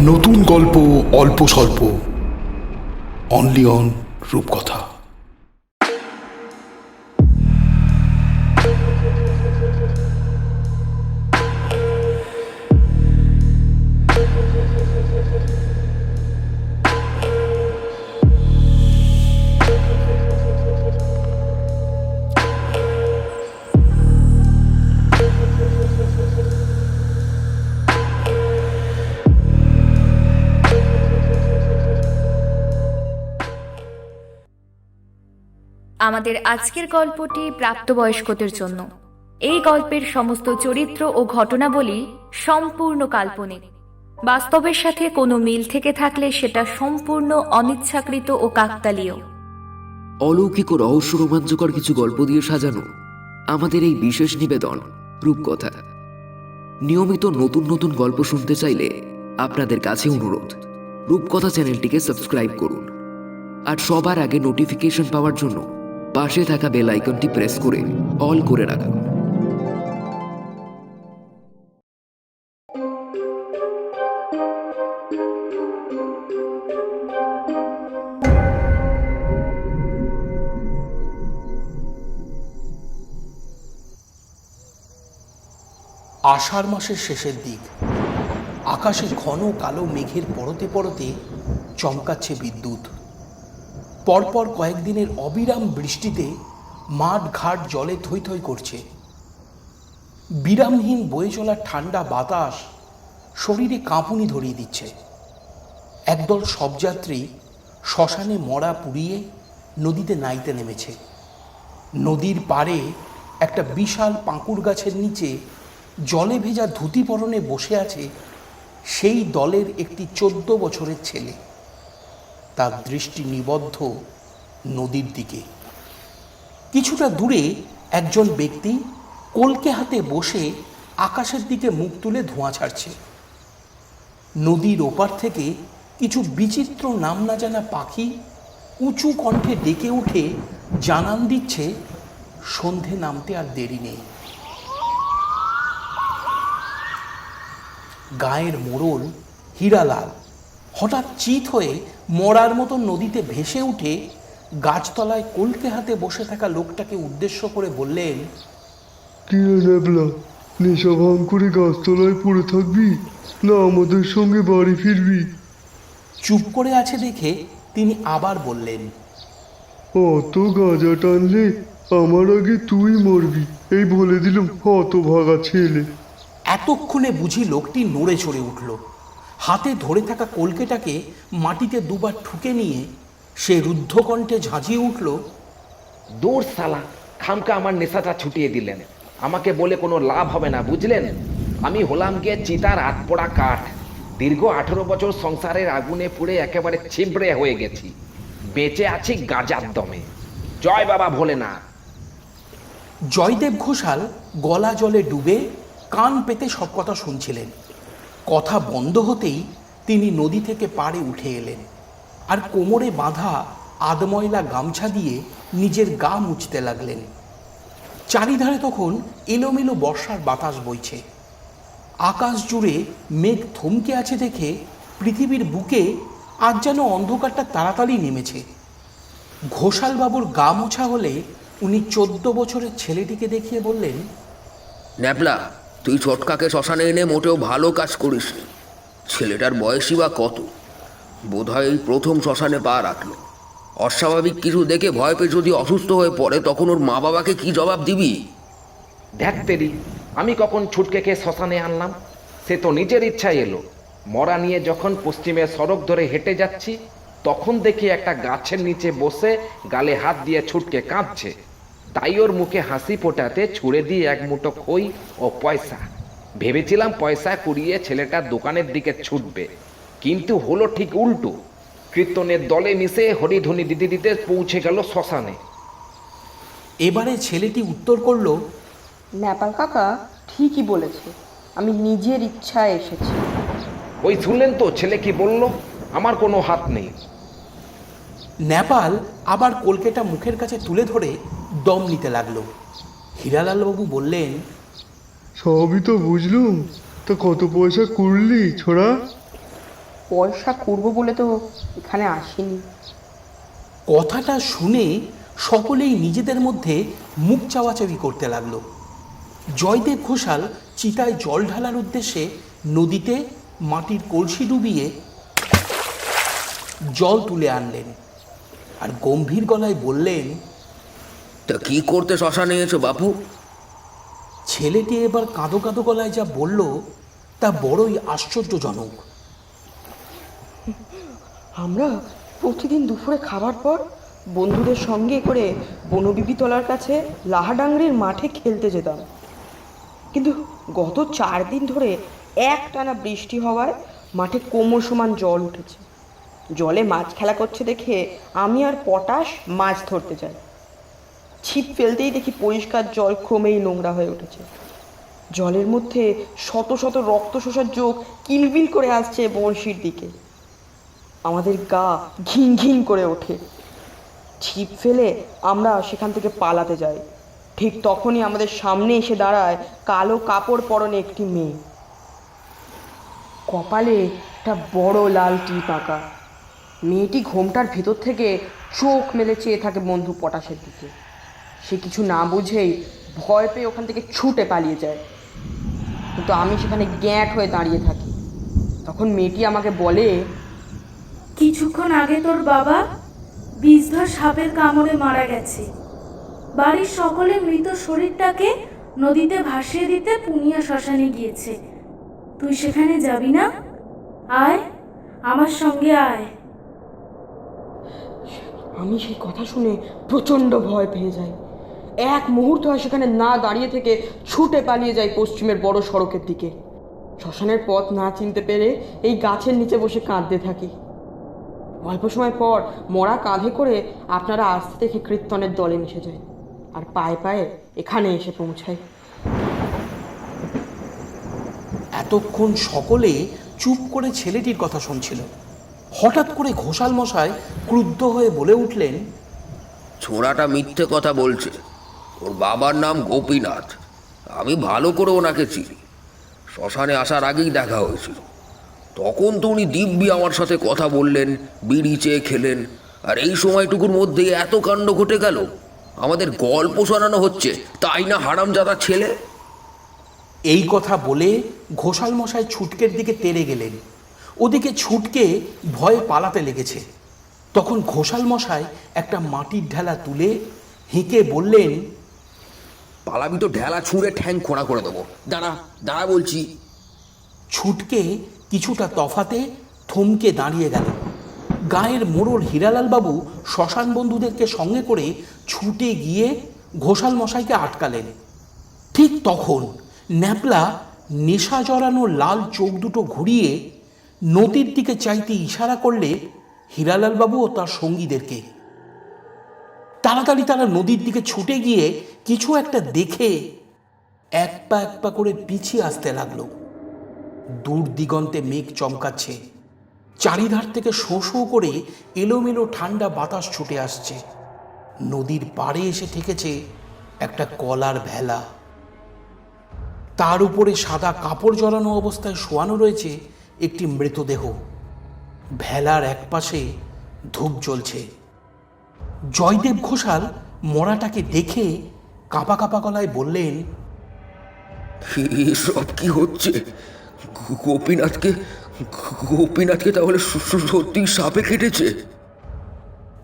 নতুন গল্প অল্প স্বল্প, অনলি অন রূপকথা। আমাদের আজকের গল্পটি প্রাপ্তবয়স্কদের জন্য। এই গল্পের সমস্ত চরিত্র ও ঘটনাবলী সম্পূর্ণ কাল্পনিক। বাস্তবের সাথে কোনো মিল থেকে থাকলে সেটা সম্পূর্ণ অনিচ্ছাকৃত ও কাকতালীয়। অলৌকিক ও রহস্য রোমাঞ্চকর কিছু গল্প দিয়ে সাজানো আমাদের এই বিশেষ নিবেদন রূপকথা। নিয়মিত নতুন নতুন গল্প শুনতে চাইলে আপনাদের কাছে অনুরোধ, রূপকথা চ্যানেলটিকে সাবস্ক্রাইব করুন। আর সবার আগে নোটিফিকেশন পাওয়ার জন্য পাশে থাকা বেল আইকনটি প্রেস করে অল করে রাখুন। আষাঢ় মাসের শেষের দিক, আকাশে ঘন কালো মেঘের পরতে পরতে চমকাচ্ছে বিদ্যুৎ। পরপর কয়েকদিনের অবিরাম বৃষ্টিতে মাঠ ঘাট জলে থই থই করছে। বিরামহীন বয়ে চলা ঠান্ডা বাতাস শরীরে কাঁপুনি ধরিয়ে দিচ্ছে। একদল শবযাত্রী শ্মশানে মরা পুড়িয়ে নদীতে নাইতে নেমেছে। নদীর পাড়ে একটা বিশাল পাঁকুড় গাছের নিচে জলে ভেজা ধুতি পরনে বসে আছে সেই দলের একটি 14 বছরের ছেলে। তার দৃষ্টি নিবদ্ধ নদীর দিকে। কিছুটা দূরে একজন ব্যক্তি কলকে হাতে বসে আকাশের দিকে মুখ তুলে ধোঁয়া ছাড়ছে। নদীর ওপার থেকে কিছু বিচিত্র নাম না জানা পাখি উঁচু কণ্ঠে ডেকে উঠে জানান দিচ্ছে সন্ধে নামতে আর দেরি নেই। গায়ের মোড়ল হীরালাল হঠাৎ চিত হয়ে মরার মতো নদীতে ভেসে উঠে গাছতলায় কলকে হাতে বসে থাকা লোকটাকে উদ্দেশ্য করে বললেন, কি রে ন্যাবলা, নেশা ভাঙ করে গাছতলায় পড়ে থাকবি না আমাদের সঙ্গে বাড়ি ফিরবি? চুপ করে আছে দেখে তিনি আবার বললেন, অত গাঁজা টানলে আমার আগে তুই মরবি, এই বলে দিলাম হতভাগা ছেলে। এতক্ষণে বুঝি লোকটি নড়ে চড়ে উঠল। হাতে ধরে থাকা কলকেটাকে মাটিতে দুবার ঠুকে নিয়ে সে রুদ্ধকণ্ঠে ঝাঁঝিয়ে উঠল, দূর সালা, খামকা আমার নেশাটা ছুটিয়ে দিলেন। আমাকে বলে কোনো লাভ হবে না, বুঝলেন? আমি হলাম গিয়ে চিতার আটপোড়া কাঠ। দীর্ঘ 18 বছর সংসারের আগুনে পুড়ে একেবারে ছিবড়ে হয়ে গেছি। বেঁচে আছি গাঁজার দমে। জয় বাবা ভোলেনাথ। জয়দেব ঘোষাল গলা জলে ডুবে কান পেতে সব কথা শুনছিলেন। কথা বন্ধ হতেই তিনি নদী থেকে পাড়ে উঠে এলেন আর কোমরে বাঁধা আধময়লা গামছা দিয়ে নিজের গা মুছতে লাগলেন। চারিধারে তখন এলোমেলো বর্ষার বাতাস বইছে। আকাশ জুড়ে মেঘ থমকে আছে দেখে পৃথিবীর বুকে আজ যেন অন্ধকারটা তাড়াতাড়ি নেমেছে। ঘোষালবাবুর গা মোছা হলে উনি 14 বছরের ছেলেটিকে দেখিয়ে বললেন, ন্যাপলা, তুই ছোটকাকে শ্মশানে এনে মোটেও ভালো কাজ করিস। ছেলেটার বয়সই বা কত? বোধহয় এই প্রথম শ্মশানে পা রাখলো। অস্বাভাবিক কিছু দেখে ভয় পেয়ে যদি অসুস্থ হয়ে পড়ে তখন ওর মা বাবাকে কি জবাব দিবি? ধ্যাত্তেরি, আমি কখন ছুটকেকে শ্মশানে আনলাম? সে তো নিজের ইচ্ছায় এলো। মরা নিয়ে যখন পশ্চিমে সড়ক ধরে হেঁটে যাচ্ছি তখন দেখি একটা গাছের নিচে বসে গালে হাত দিয়ে ছুটকে কাঁদছে। তাই ওর মুখে হাসি ফোটাতে ছুঁড়ে দিয়ে এক মুঠো খই ও পয়সা। ভেবেছিলাম পয়সা কুড়িয়ে ছেলেটার দোকানের দিকে ছুটবে, কিন্তু হলো ঠিক উল্টো। কীর্তনের দলে মিশে হরিধ্বনি দিতে দিতে পৌঁছে গেল শ্মশানে। এবারে ছেলেটি উত্তর করল, নেপাল কাকা ঠিকই বলেছে, আমি নিজের ইচ্ছায় এসেছি। ওই শুনলেন তো ছেলে কি বলল? আমার কোনো হাত নেই। নেপাল আবার কলকেটা মুখের কাছে তুলে ধরে দম নিতে লাগলো। হীরালালবাবু বললেন, সবই তো বুঝলুম, তা কত পয়সা করলি ছোড়া? পয়সা করবো বলে তো এখানে আসিনি। কথাটা শুনে সকলেই নিজেদের মধ্যে মুখ চাওয়াচাওয়ি করতে লাগলো। জয়দেব ঘোষাল চিতায় জল ঢালার উদ্দেশ্যে নদীতে মাটির কলসি ডুবিয়ে জল তুলে আনলেন আর গম্ভীর গলায় বললেন, তা কি করতে শ্মশানে এসো বাপু? ছেলেটি এবার কাঁদো কাঁদো গলায় যা বলল তা বড়ই আশ্চর্যজনক। আমরা প্রতিদিন দুপুরে খাবার পর বন্ধুদের সঙ্গে করে বনবিবিতলার কাছে লাহাডাংরির মাঠে খেলতে যেতাম, কিন্তু গত 4 দিন ধরে একটানা বৃষ্টি হওয়ায় মাঠে কোমর সমান জল উঠেছে। জলে মাছ খেলা করছে দেখে আমি আর পটাশ মাছ ধরতে যাই। ছিপ ফেলতেই দেখি পরিষ্কার জল ক্রমেই নোংরা হয়ে উঠেছে। জলের মধ্যে শত শত রক্ত শোষার চোখ কিলবিল করে আসছে বড়শির দিকে। আমাদের গা ঘিন ঘিন করে ওঠে। ছিপ ফেলে আমরা সেখান থেকে পালাতে যাই। ঠিক তখনই আমাদের সামনে এসে দাঁড়ায় কালো কাপড় পরনে একটি মেয়ে। কপালে একটা বড় লাল টিপ আঁকা। মেয়েটি ঘোমটার ভেতর থেকে চোখ মেলে চেয়ে থাকে বন্ধু পটাশের দিকে। সে কিছু না বুঝেই ভয় পেয়ে ওখান থেকে ছুটে পালিয়ে যায়, কিন্তু আমি সেখানে গ্যাঁট হয়ে দাঁড়িয়ে থাকি। তখন মেয়েটি আমাকে বলে, কিছুক্ষণ আগে তোর বাবা বিষধর সাপের কামড়ে মারা গেছে। বাড়ির সকলে মৃত শরীরটাকে নদীতে ভাসিয়ে দিতে পুনিয়া শ্মশানে গিয়েছে। তুই সেখানে যাবি না? আয়, আমার সঙ্গে আয়। আমি সেই কথা শুনে প্রচণ্ড ভয় পেয়ে যাই। এক মুহূর্ত হয় সেখানে না দাঁড়িয়ে থেকে ছুটে পালিয়ে যাই পশ্চিমের বড় সড়কের দিকে। শ্মশানের পথ না চিনতে পেরে এই গাছের নিচে বসে কাঁদতে থাকি। অল্প সময় পর মরা কাঁধে করে আপনারা আসতে দেখে কীর্তনের দলে মিশে যায় আর পায়ে পায়ে এখানে এসে পৌঁছায়। এতক্ষণ সকলে চুপ করে ছেলেটির কথা শুনছিল। হঠাৎ করে ঘোষাল মশাই ক্রুদ্ধ হয়ে বলে উঠলেন, ছোড়াটা মিথ্যে কথা বলছে। ওর বাবার নাম গোপীনাথ। আমি ভালো করে ওনাকে চিনি। শ্মশানে আসার আগেই দেখা হয়েছিল। তখন তো উনি দিব্যি আমার সাথে কথা বললেন, বিড়ি চেয়ে খেলেন, আর এই সময়টুকুর মধ্যে এত কাণ্ড ঘটে গেল। আমাদের গল্প শোনানো হচ্ছে, তাই না হারামজাদা ছেলে? এই কথা বলে ঘোষাল মশাই ছুটকের দিকে তেড়ে গেলেন। ওদিকে ছুটকে ভয়ে পালাতে লেগেছে। তখন ঘোষাল মশাই একটা মাটির ঢেলা তুলে হেঁকে বললেন, পালাবি তো ঢেলা ছুঁড়ে ঠ্যাং খোঁড়া করে দেবো। দাঁড়া দাঁড়া বলছি। ছুটকে কিছুটা তফাতে থমকে দাঁড়িয়ে গেল। গায়ের মোড়ল হীরালাল বাবু শ্মশান বন্ধুদেরকে সঙ্গে করে ছুটে গিয়ে ঘোষাল মশাইকে আটকালেন। ঠিক তখন ন্যাপলা নেশা জড়ানো লাল চোখ দুটো ঘুরিয়ে নদীর দিকে চাইতে ইশারা করলে হীরালাল বাবু ও তার সঙ্গীদেরকে। তাড়াতাড়ি তারা নদীর দিকে ছুটে গিয়ে কিছু একটা দেখে এক পা করে পিছিয়ে আসতে লাগলো। দূর দিগন্তে মেঘ চমকাচ্ছে। চারিধার থেকে শোঁ শোঁ করে এলোমেলো ঠান্ডা বাতাস ছুটে আসছে। নদীর পাড়ে এসে ঠেকেছে একটা কলার ভেলা। তার উপরে সাদা কাপড় জড়ানো অবস্থায় শোয়ানো রয়েছে একটি মৃতদেহ। ভেলার একপাশে ধূপ জ্বলছে। জয়দেব ঘোষাল মরাটাকে দেখে কাঁপা কাঁপা গলায় বললেন, এসব কি হচ্ছে? গোপীনাথকে তাহলে সত্যি সাপে কেটেছে?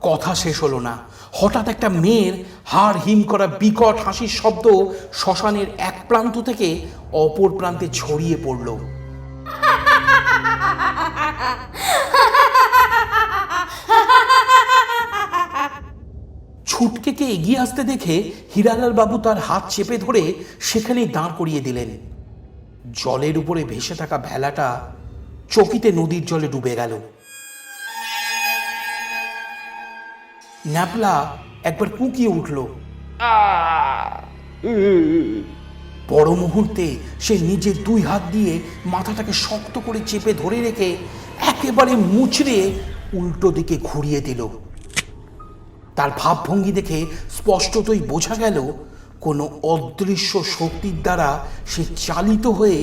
কথা শেষ হলো না, হঠাৎ একটা মেয়ের হাড় হিম করা বিকট হাসির শব্দ শ্মশানের এক প্রান্ত থেকে অপর প্রান্তে ছড়িয়ে পড়ল। ছুটকেকে এগিয়ে আসতে দেখে হীরালাল বাবু তার হাত চেপে ধরে সেখানেই দাঁড় করিয়ে দিলেন। জলের উপরে ভেসে থাকা ভেলাটা চকিতে নদীর জলে ডুবে গেল। ন্যাপলা একবার কুঁকিয়ে উঠল। পর মুহূর্তে সে নিজের 2 হাত দিয়ে মাথাটাকে শক্ত করে চেপে ধরে রেখে একেবারে মুচড়ে উল্টো দিকে ঘুরিয়ে দিল। তার ভাবভঙ্গি দেখে স্পষ্টতই বোঝা গেল কোনো অদৃশ্য শক্তির দ্বারা সে চালিত হয়ে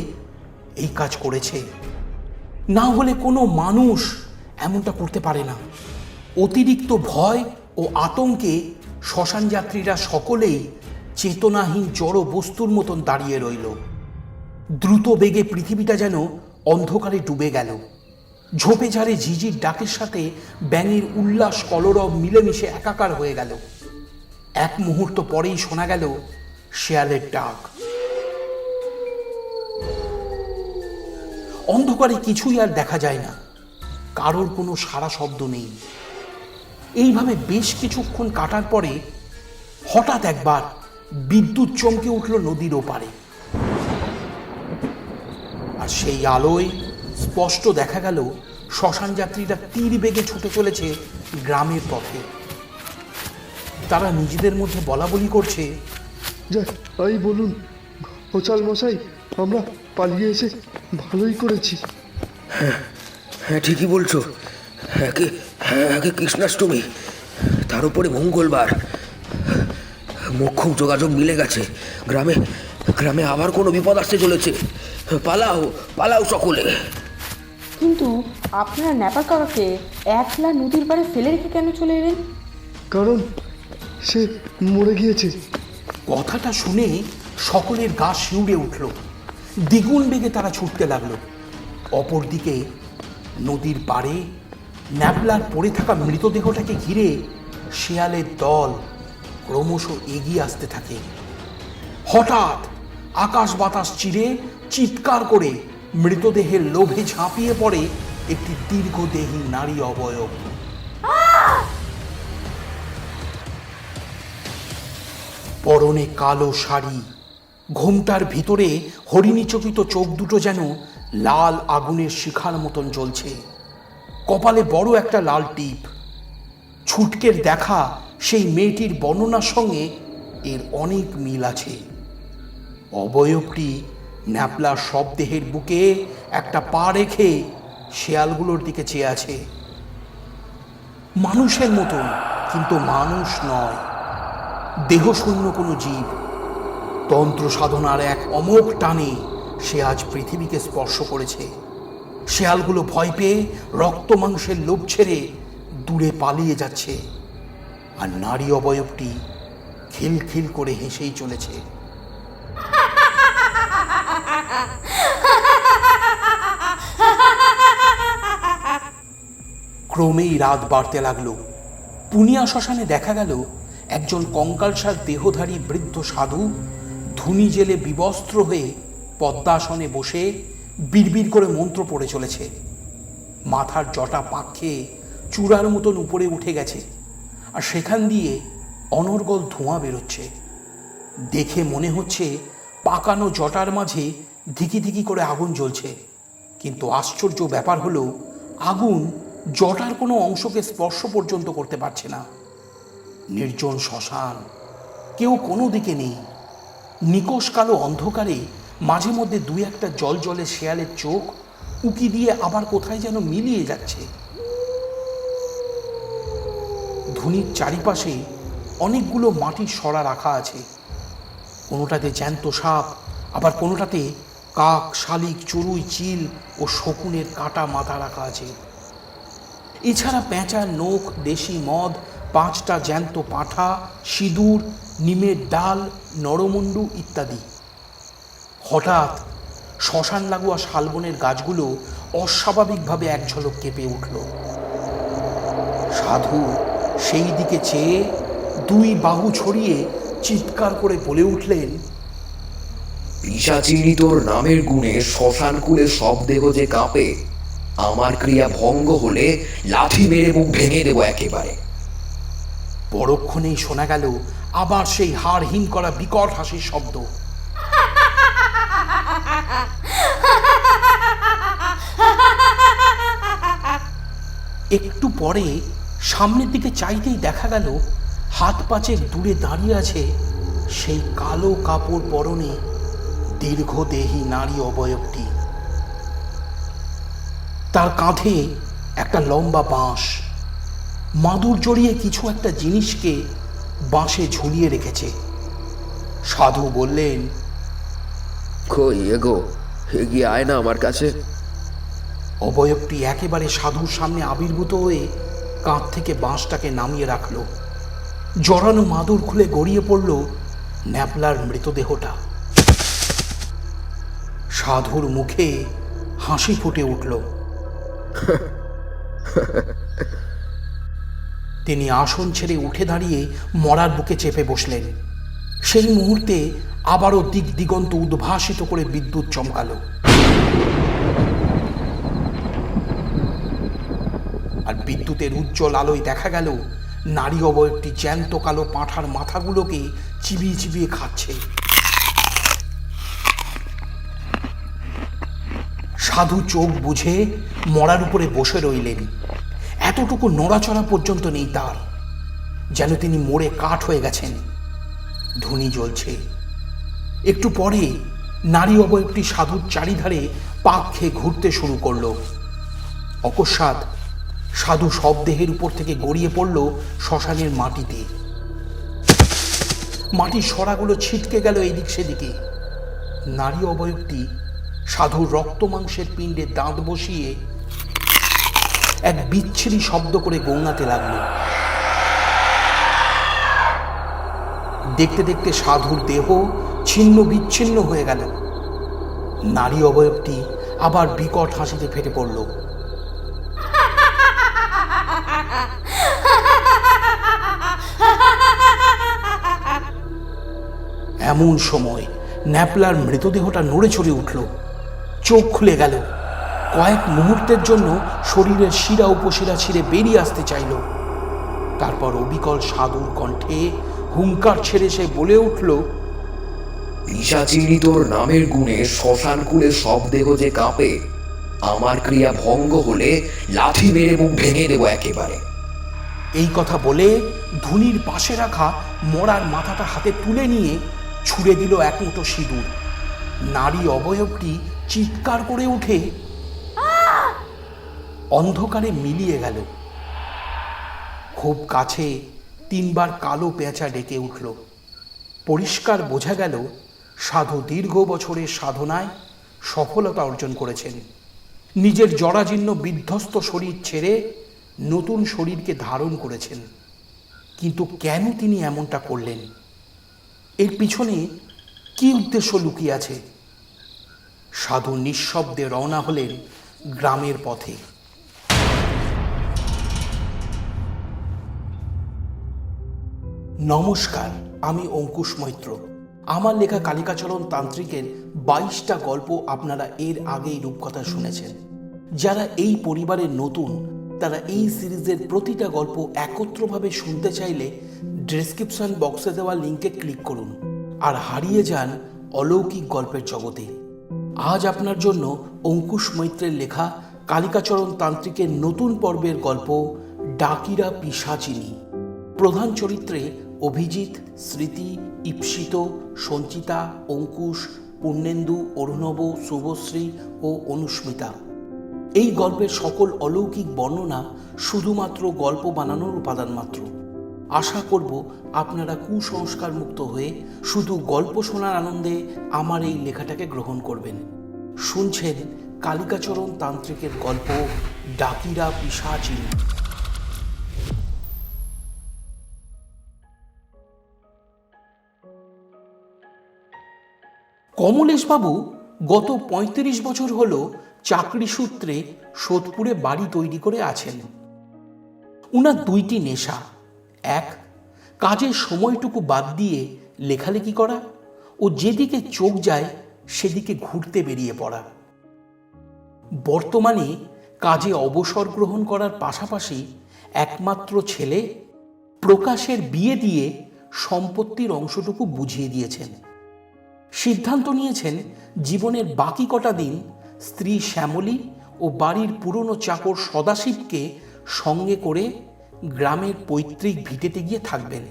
এই কাজ করেছে। না হলে কোনো মানুষ এমনটা করতে পারে না। অতিরিক্ত ভয় ও আতঙ্কে শ্মশান যাত্রীরা সকলেই চেতনাহীন জড় বস্তুর মতন দাঁড়িয়ে রইল। দ্রুত বেগে পৃথিবীটা যেন অন্ধকারে ডুবে গেল। ঝোপে ঝাড়ে ঝিঝির ডাকের সাথে ব্যাঙের উল্লাস কলরব মিলেমিশে একাকার হয়ে গেল। এক মুহূর্ত পরেই শোনা গেল শেয়ালের ডাক। অন্ধকারে কিছুই আর দেখা যায় না, কারোর কোনো সাড়া শব্দ নেই। এইভাবে বেশ কিছুক্ষণ কাটার পরে হঠাৎ একবার বিদ্যুৎ চমকে উঠল নদীর ওপারে। আর সেই আলোয় স্পষ্ট দেখা গেল শ্মশান যাত্রীরা তীর বেগে ছুটে চলেছে গ্রামের পথে। তারা নিজেদের মধ্যে বলাবলি করছে, যাক, এই বলুন গোচাল মশাই, আমরা পালিয়ে এসে ভালোই করেছি। হ্যাঁ, ঠিকই বলছো। একে কৃষ্ণাষ্টমী, তার উপরে মঙ্গলবার। মোক্ষম যোগাযোগ মিলে গেছে। গ্রামে আবার কোনো বিপদ আসতে চলেছে। পালাও সকলে। কিন্তু আপনারা ন্যাপা কাকাকে একলা নদীর পাড়ে ফেলে রেখে কেন চলে এলেন? কারণ সে মরে গিয়েছে। কথাটা শুনে সকলের গা শিউরে উঠল। দ্বিগুণ বেগে তারা ছুটতে লাগলো। অপরদিকে নদীর পাড়ে ন্যাপলার পড়ে থাকা মৃতদেহটাকে ঘিরে শেয়ালের দল ক্রমশ এগিয়ে আসতে থাকে। হঠাৎ আকাশ বাতাস চিরে চিৎকার করে মৃতদেহের লোভে ঝাঁপিয়ে পড়ে একটি দীর্ঘদেহী নারী অবয়ব। পরনে কালো শাড়ি, ঘোমটার ভিতরে হরিণীচকিত চোখ দুটো যেন লাল আগুনের শিখার মতন জ্বলছে। কপালে বড় একটা লাল টিপ। ছুটকের দেখা সেই মেয়েটির বর্ণনার সঙ্গে এর অনেক মিল আছে। অবয়বটি ন্যাপলার শবদেহের বুকে একটা পা রেখে শেয়ালগুলোর দিকে চেয়ে আছে। মানুষের মতন, কিন্তু মানুষ নয়, দেহশূন্য কোনো জীব। তন্ত্র সাধনার এক অমোঘ টানে সে আজ পৃথিবীকে স্পর্শ করেছে। শেয়ালগুলো ভয় পেয়ে রক্ত মাংসের লোভ ছেড়ে দূরে পালিয়ে যাচ্ছে, আর নারী অবয়বটি খিলখিল করে হেসেই চলেছে। ক্রমেই রাত বাড়তে লাগলো। পুনিয়া শ্মশানে দেখা গেল একজন কঙ্কালসার দেহধারী বৃদ্ধ সাধু ধুনি জেলে বিবস্ত্র হয়ে পদ্মাসনে বসে বিড়বিড় করে মন্ত্র পড়ে চলেছে। মাথার জটা পাক খেয়ে চূড়ার মতন উপরে উঠে গেছে, আর সেখান দিয়ে অনর্গল ধোঁয়া বেরোচ্ছে। দেখে মনে হচ্ছে পাকানো জটার মাঝে ধিকি ধিকি করে আগুন জ্বলছে। কিন্তু আশ্চর্য ব্যাপার হলো, আগুন জটার কোনো অংশকে স্পর্শ পর্যন্ত করতে পারছে না। নির্জন শ্মশান, কেউ কোনো দিকে নেই। নিকষ কালো অন্ধকারে মাঝে মধ্যে দুই একটা জল জলে শেয়ালের চোখ উকি দিয়ে আবার কোথায় যেন মিলিয়ে যাচ্ছে। ধুনির চারিপাশে অনেকগুলো মাটির সরা রাখা আছে। কোনোটাতে জ্যান্ত সাপ, আবার কোনোটাতে কাক, শালিক, চড়ুই, চিল ও শকুনের কাটা মাথা রাখা আছে। এছাড়া পেঁচার নখ, দেশি মদ, 5টা জ্যান্ত পাঁঠা, সিঁদুর, নিমের ডাল, নরমুন্ডু ইত্যাদি। হঠাৎ শ্মশান লাগোয়া শালবনের গাছগুলো অস্বাভাবিকভাবে এক ঝলক কেঁপে উঠল। সাধু সেই দিকে চেয়ে দুই বাহু ছড়িয়ে চিৎকার করে বলে উঠলেন, পিশাচিনী তোর নামের গুণে শ্মশান কুলে সব দেহ যে কাঁপে, আমার ক্রিয়া ভঙ্গ হলে লাঠি মেরে মুখ ভেঙে দেবো একেবারে। পরক্ষণেই শোনা গেল আবার সেই হাড়হীন করা বিকট হাসির শব্দ। একটু পরে সামনের দিকে চাইতেই দেখা গেল হাত পাঁচেক দূরে দাঁড়িয়ে আছে সেই কালো কাপড় পরনে দীর্ঘদেহী নারী অবয়বটি। তার কাঁধে একটা লম্বা বাঁশ, মাদুর জড়িয়ে কিছু একটা জিনিসকে বাঁশে ঝুলিয়ে রেখেছে। সাধু বললেন, কই এগো, এগিয়ে আয় না আমার কাছে। অবয়বটি একেবারে সাধুর সামনে আবির্ভূত হয়ে কাঁধ থেকে বাঁশটাকে নামিয়ে রাখল। জড়ানো মাদুর খুলে গড়িয়ে পড়ল ন্যাপলার মৃতদেহটা। সাধুর মুখে হাসি ফুটে উঠল। তিনি আসন ছেড়ে উঠে দাঁড়িয়ে মরার বুকে চেপে বসলেন। সেই মুহূর্তে আবারও দিক দিগন্ত উদ্ভাসিত করে বিদ্যুৎ চমকালো। আর বিদ্যুতের উজ্জ্বল আলোয় দেখা গেল নারী অবয়বটি জ্যান্ত কালো পাঁঠার মাথাগুলোকে চিবিয়ে চিবিয়ে খাচ্ছে। সাধু চোখ বুঝে মরার উপরে বসে রইলেন। এতটুকু নড়াচড়া পর্যন্ত নেই তার, যেন তিনি মরে কাঠ হয়ে গেছেন। ধুনি জ্বলছে। একটু পরে নারী অবয়বটি সাধুর চারিধারে পাক খেয়ে ঘুরতে শুরু করল। অকস্মাৎ সাধু শবদেহের উপর থেকে গড়িয়ে পড়ল শ্মশানের মাটিতে। মাটির সরাগুলো ছিটকে গেল এদিক সেদিকে। নারী অবয়বটি সাধুর রক্ত মাংসের পিণ্ডে দাঁত বসিয়ে এক বিচ্ছিরি শব্দ করে গৌনাতে লাগলো। দেখতে দেখতে সাধুর দেহ ছিন্ন বিচ্ছিন্ন হয়ে গেল। নারী অবয়বটি আবার বিকট হাসিতে ফেটে পড়ল। এমন সময় ন্যাপলার মৃতদেহটা নড়ে চড়ে উঠল। চোখ খুলে গেল। কয়েক মুহূর্তের জন্য শরীরের শিরা উপশিরা ছিঁড়ে বেরিয়ে আসতে চাইল। তারপর অবিকল সাধুর কণ্ঠে হুঙ্কার ছেড়ে সে বলে উঠল, পিশাচিনী তোর নামের গুণে শ্মশানকুলে সব দেহ যে কাঁপে, আমার ক্রিয়া ভঙ্গ হলে লাঠি মেরে মুখ ভেঙে দেবো একেবারে। এই কথা বলে ধুনির পাশে রাখা মরার মাথাটা হাতে তুলে নিয়ে ছুঁড়ে দিল এক মুঠো সিঁদুর। নারী অবয়বটি চিৎকার করে উঠে অন্ধকারে মিলিয়ে গেল। খুব কাছে তিনবার কালো পেঁচা ডেকে উঠল। পরিষ্কার বোঝা গেল সাধু দীর্ঘ বছরের সাধনায় সফলতা অর্জন করেছেন। নিজের জরাজীর্ণ বিধ্বস্ত শরীর ছেড়ে নতুন শরীরকে ধারণ করেছেন। কিন্তু কেন তিনি এমনটা করলেন? এর পিছনে কি উদ্দেশ্য লুকিয়ে আছে? সাধু নিঃশব্দে রওনা হলেন গ্রামের পথে। নমস্কার, আমি অঙ্কুশ মৈত্র। আমার লেখা কালিকাচরণ তান্ত্রিকের 22টা গল্প আপনারা এর আগেই রূপকথা শুনেছেন। যারা এই পরিবারের নতুন, তারা এই সিরিজের প্রতিটা গল্প একত্রভাবে শুনতে চাইলে ডেসক্রিপশন বক্সে দেওয়া লিঙ্কে ক্লিক করুন আর হারিয়ে যান অলৌকিক গল্পের জগতে। আজ আপনার জন্য অঙ্কুশ মৈত্রের লেখা কালিকাচরণ তান্ত্রিকের নতুন পর্বের গল্প ডাকিরা পিশাচিনী। প্রধান চরিত্রে অভিজিৎ, স্মৃতি, ঈপ্সিত, সঞ্চিতা, অঙ্কুশ, পূর্ণেন্দু, অরুণব, শুভশ্রী ও অনুস্মিতা। এই গল্পের সকল অলৌকিক বর্ণনা শুধুমাত্র গল্প বানানোর উপাদান মাত্র। আশা করব আপনারা কুসংস্কার মুক্ত হয়ে শুধু গল্প শোনার আনন্দে আমার এই লেখাটাকে গ্রহণ করবেন। শুনছেন কালিকাচরণ তান্ত্রিকের গল্প ডাকিরা পিশাচিনী। কমলেশবাবু গত 35 বছর হল চাকরি সূত্রে সোদপুরে বাড়ি তৈরি করে আছেন। উনার দুইটি নেশা, এক কাজের সময়টুকু বাদ দিয়ে লেখালেখি করা ও যেদিকে চোখ যায় সেদিকে ঘুরতে বেরিয়ে পড়া। বর্তমানে কাজে অবসর গ্রহণ করার পাশাপাশি একমাত্র ছেলে প্রকাশের বিয়ে দিয়ে সম্পত্তির অংশটুকু বুঝিয়ে দিয়েছেন। সিদ্ধান্ত নিয়েছেন জীবনের বাকি কটা দিন স্ত্রী শ্যামলী ও বাড়ির পুরনো চাকর সদাশিবকে সঙ্গে করে গ্রামের পৈতৃক ভিটেতে গিয়ে থাকবেন।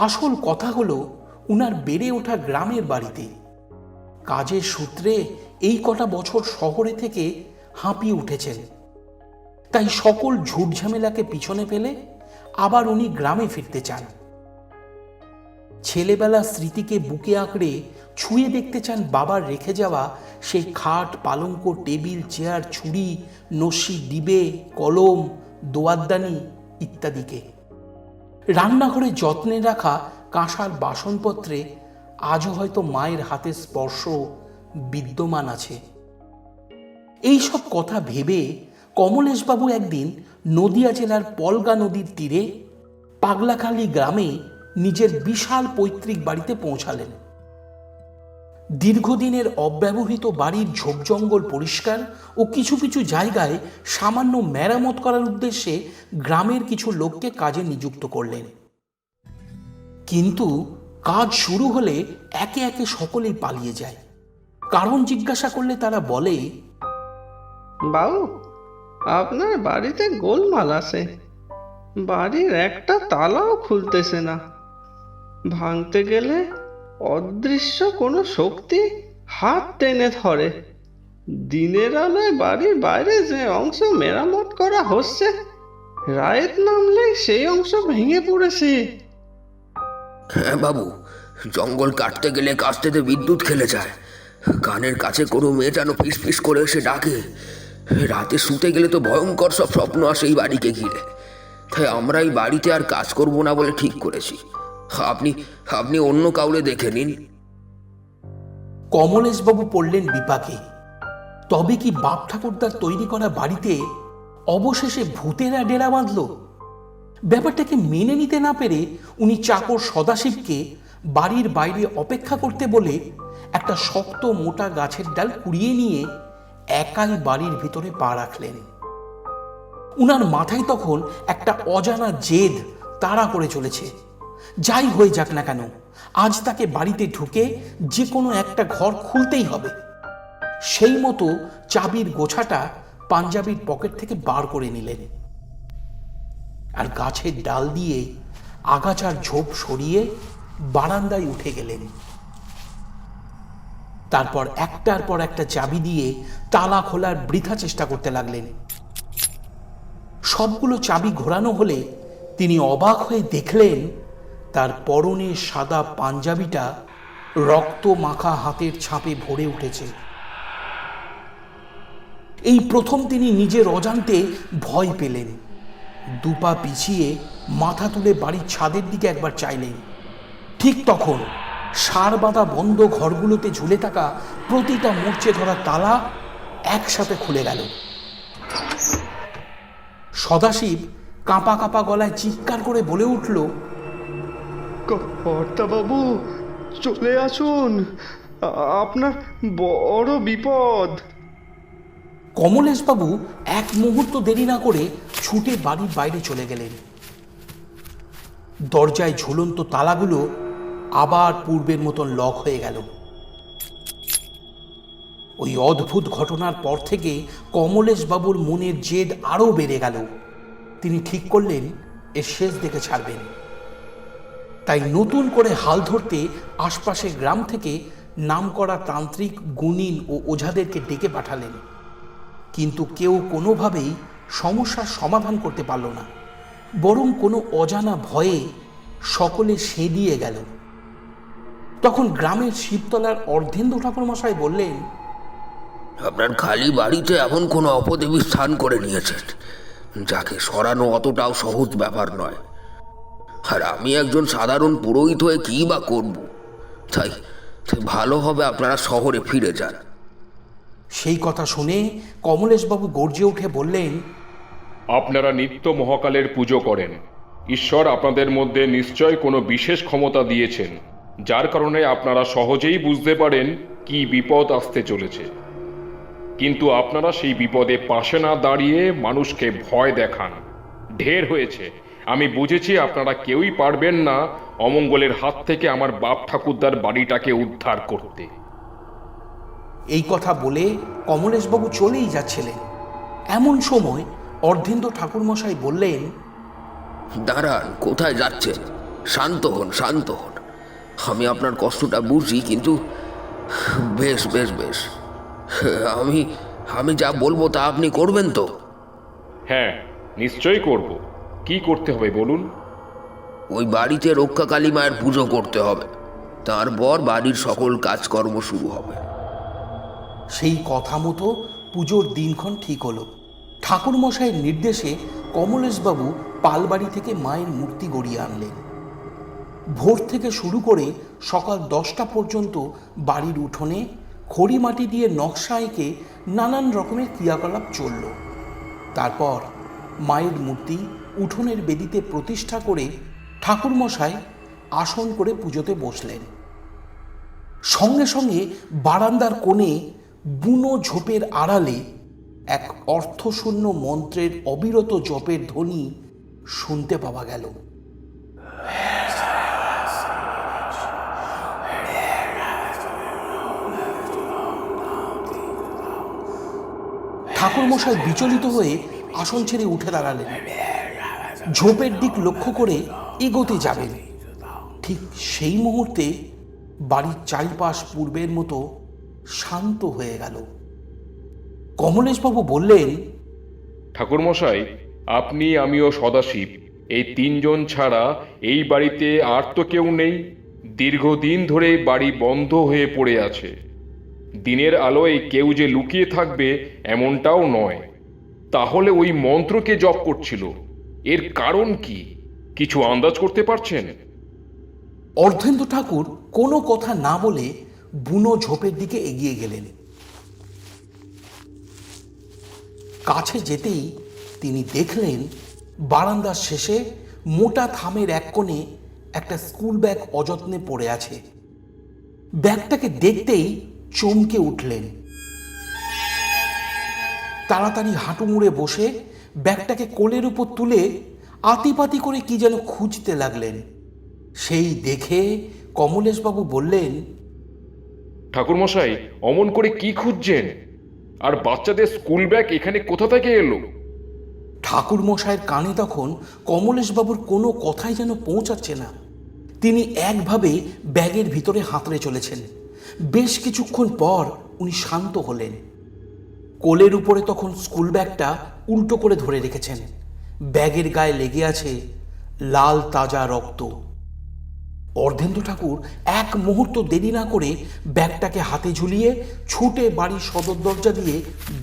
আসল কথা হলো উনার বেড়ে ওঠা গ্রামের বাড়িতে। কাজের সূত্রে এই কটা বছর শহরে থেকে হাঁপিয়ে উঠেছেন। তাই সকল ঝুটঝামেলাকে পিছনে ফেলে আবার উনি গ্রামে ফিরতে চান। ছেলেবেলার স্মৃতিকে বুকে আঁকড়ে ছুঁয়ে দেখতে চান বাবার রেখে যাওয়া সেই খাট, পালঙ্ক, টেবিল, চেয়ার, ছুরি, নস্যি, ডিবে, কলম, দোয়াতদানি ইত্যাদিকে। রান্নাঘরে যত্নে রাখা কাঁসার বাসনপত্রে আজও হয়তো মায়ের হাতের স্পর্শ বিদ্যমান আছে। এই সব কথা ভেবে কমলেশবাবু একদিন নদিয়া জেলার পলগা নদীর তীরে পাগলাখালি গ্রামে নিজের বিশাল পৈতৃক বাড়িতে পৌঁছালেন। দীর্ঘদিনের অব্যবহৃত বাড়ির ঝোপজঙ্গল পরিষ্কার ও কিছু কিছু জায়গায় সামান্য মেরামত করার উদ্দেশ্যে গ্রামের কিছু লোককে কাজে নিযুক্ত করলেন। কিন্তু কাজ শুরু হলে একে একে সকলেই পালিয়ে যায়। কারণ জিজ্ঞাসা করলে তারা বলে, বাবু, আপনার বাড়িতে গোলমাল আছে। বাড়ির একটা তালাও খুলতেছে না। ভাঙতে গেলে অদৃশ্য কোনো শক্তি হাত টেনে ধরে। দিনের আলোয় বাড়ির বাইরে যে অংশ মেরামত করা হচ্ছে, রায়েত নামলেই সেই অংশ ভেঙে পড়েছে। হ্যাঁ বাবু, জঙ্গল কাটতে গেলে কাস্তেতে বিদ্যুৎ খেলে যায়। কানের কাছে কোনো মেয়ে যেন ফিস ফিস করে এসে ডাকে। রাতে শুতে গেলে তো ভয়ঙ্কর সব স্বপ্ন আসে এই বাড়িকে ঘিরে। তাই আমরা এই বাড়িতে আর কাজ করব না বলে ঠিক করেছি। আপনি অন্য কাউরে দেখে নিন। কমলেশবাবু পড়লেন বিপাকে। তবে কি বাপ ঠাকুরদার তৈরি করা বাড়িতে অবশেষে ভূতেরা ডেরা বাঁধল? ব্যাপারটাকে মেনে নিতে না পেরে উনি চাকর সদাশিবকে বাড়ির বাইরে অপেক্ষা করতে বলে একটা শক্ত মোটা গাছের ডাল কুড়িয়ে নিয়ে একাই বাড়ির ভিতরে পা রাখলেন। উনার মাথায় তখন একটা অজানা জেদ তাড়া করে চলেছে। যাই হয়ে যাক না কেন, আজ তাকে বাড়িতে ঢুকে যে কোনো একটা ঘর খুলতেই হবে। সেই মতো চাবির গোছাটা পাঞ্জাবির পকেট থেকে বার করে নিলেন আর গাছের ডাল দিয়ে আগাছার ঝোপ সরিয়ে বারান্দায় উঠে গেলেন। তারপর একটার পর একটা চাবি দিয়ে তালা খোলার বৃথা চেষ্টা করতে লাগলেন। সবগুলো চাবি ঘোরানো হলে তিনি অবাক হয়ে দেখলেন তার পরনে সাদা পাঞ্জাবিটা রক্ত মাখা হাতের ছাপে ভরে উঠেছে। এই প্রথম তিনি নিজের অজান্তে ভয় পেলেন। দুপা পিছিয়ে মাথা তুলে বাড়ির ছাদের দিকে একবার চাইলেন। ঠিক তখন সার বাঁধা বন্ধ ঘরগুলোতে ঝুলে থাকা প্রতিটা মূর্ছে ধরা তালা একসাথে খুলে গেল। সদাশিব কাঁপা কাঁপা গলায় চিৎকার করে বলে উঠল, কর্তা বাবু, চলে আসুন, আপনার বড় বিপদ। কমলেশবাবু এক মুহূর্ত দেরি না করে ছুটে বাড়ির বাইরে চলে গেলেন। দরজায় ঝুলন্ত তালাগুলো আবার পূর্বের মতন লক হয়ে গেল। ওই অদ্ভুত ঘটনার পর থেকে কমলেশবাবুর মনের জেদ আরও বেড়ে গেল। তিনি ঠিক করলেন এর শেষ দেখে ছাড়বেন। তাই নতুন করে হাল ধরতে আশপাশের গ্রাম থেকে নামকরা তান্ত্রিক, গুণিন ও ওঝাদেরকে ডেকে পাঠালেন। কিন্তু কেউ কোনোভাবেই সমস্যার সমাধান করতে পারল না, বরং কোনো অজানা ভয়ে সকলে সেঁধিয়ে গেল। তখন গ্রামের শিবতলার অর্ধেন্দু ঠাকুরমশাই বললেন, আপনার খালি বাড়িতে এমন কোনো অপদেবী স্থান করে নিয়েছেন যাকে সরানো অতটাও সহজ ব্যাপার নয়। আর আমি একজন সাধারণ পুরোহিত হয়ে কী বা করব? তাই ভালো হবে আপনারা শহরে ফিরে যান। সেই কথা শুনে কমলেশবাবু গর্জে উঠে বললেন, আপনারা নিত্য মহাকালের পুজো করেন। ঈশ্বর আপনাদের মধ্যে নিশ্চয় কোনো বিশেষ ক্ষমতা দিয়েছেন, যার কারণে আপনারা সহজেই বুঝতে পারেন কি বিপদ আসতে চলেছে। কিন্তু আপনারা সেই বিপদে পাশে না দাঁড়িয়ে মানুষকে ভয় দেখান। ঢের হয়েছে, আমি বুঝেছি আপনারা কেউই পারবেন না অমঙ্গলের হাত থেকে আমার বাপ ঠাকুরদার বাড়িটাকে উদ্ধার করতে। এই কথা বলে কমলেশবাবু চলেই যাচ্ছিলেন। এমন সময় অর্ধেন্দু ঠাকুরমশাই বললেন, দাঁড়ান, কোথায় যাচ্ছেন? শান্ত হন, শান্ত হন। আমি আপনার কষ্টটা বুঝি, কিন্তু বেশ বেশ বেশ আমি যা বলবো তা আপনি করবেন তো? হ্যাঁ, নিশ্চয়ই করব। কি করতে হবে বলুন? ওই বাড়িতে রক্ষা কালী মায়ের পুজো করতে হবে, তারপর বাড়ির সকল কাজকর্ম শুরু হবে। সেই কথা মতো পুজোর দিনক্ষণ ঠিক হলো। ঠাকুরমশাইয়ের নির্দেশে কমলেশবাবু পালবাড়ি থেকে মায়ের মূর্তি গড়িয়ে আনলেন। ভোর থেকে শুরু করে সকাল 10টা পর্যন্ত বাড়ির উঠোনে খড়ি মাটি দিয়ে নকশা এঁকে নানান রকমের ক্রিয়াকলাপ চলল। তারপর মায়ের মূর্তি উঠোনের বেদিতে প্রতিষ্ঠা করে ঠাকুরমশাই আসন করে পুজোতে বসলেন। সঙ্গে সঙ্গে বারান্দার কোণে বুনো ঝোপের আড়ালে এক অর্থশূন্য মন্ত্রের অবিরত জপের ধ্বনি শুনতে পাওয়া গেল। ঠাকুরমশাই বিচলিত হয়ে আসন ছেড়ে উঠে দাঁড়ালেন। ঝোপের দিক লক্ষ্য করে এগোতে যাবেন, ঠিক সেই মুহূর্তে বাড়ির চারিপাশ পূর্বের মতো শান্ত হয়ে গেল। কমলেশবাবু বললেন, ঠাকুরমশাই, আপনি, আমি ও সদাশিব, এই তিনজন ছাড়া এই বাড়িতে আর তো কেউ নেই। দীর্ঘদিন ধরে বাড়ি বন্ধ হয়ে পড়ে আছে। দিনের আলোয় কেউ যে লুকিয়ে থাকবে এমনটাও নয়। তাহলে ওই মন্ত্রকে জপ করছিল, এর কারণ কি? কিছু আন্দাজ করতে পারছেন? অর্ধেন্দু ঠাকুর কোনো কথা না বলে বুনো ঝোপের দিকে এগিয়ে গেলেন। কাছে যেতেই তিনি দেখলেন বারান্দার শেষে মোটা থামের এক কোণে একটা স্কুল ব্যাগ অযত্নে পড়ে আছে। ব্যাগটাকে দেখতেই চমকে উঠলেন। তাড়াতাড়ি হাঁটু মুড়ে বসে ব্যাগটাকে কোলের উপর তুলে আতিপাতি করে কি যেন খুঁজতে লাগলেন। সেই দেখে কমলেশবাবু বললেন, ঠাকুরমশাই, অমন করে কি খুঁজছেন? আর বাচ্চাদের স্কুল ব্যাগ এখানে কোথা থেকে এলো? ঠাকুরমশাইয়ের কানে তখন কমলেশবাবুর কোনো কথাই যেন পৌঁছাচ্ছে না। তিনি একভাবে ব্যাগের ভিতরে হাতড়ে চলেছেন। বেশ কিছুক্ষণ পর উনি শান্ত হলেন। কোলের উপরে তখন স্কুল ব্যাগটা উল্টো করে ধরে রেখেছেন। ব্যাগের গায়ে লেগে আছে লাল তাজা রক্ত। অর্ধেন্দু ঠাকুর এক মুহূর্ত দেরি না করে ব্যাগটাকে হাতে ঝুলিয়ে ছুটে বাড়ির সদর দরজা দিয়ে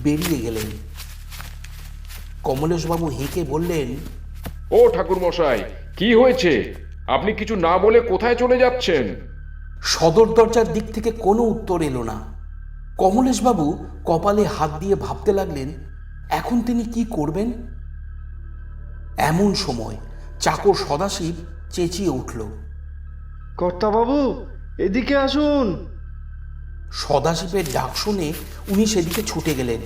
বেরিয়ে গেলেন। কমলেশবাবু হেঁকে বললেন, ও ঠাকুরমশাই, কি হয়েছে? আপনি কিছু না বলে কোথায় চলে যাচ্ছেন? সদর দরজার দিক থেকে কোনো উত্তর এলো না। কমলেশবাবু কপালে হাত দিয়ে ভাবতে লাগলেন এখন তিনি কি করবেন। এমন সময় চাকর সদাশিব চেঁচিয়ে উঠল, কর্তাবাবু, এদিকে আসুন। সদাশিবের ডাক শুনে উনি সেদিকে ছুটে গেলেন।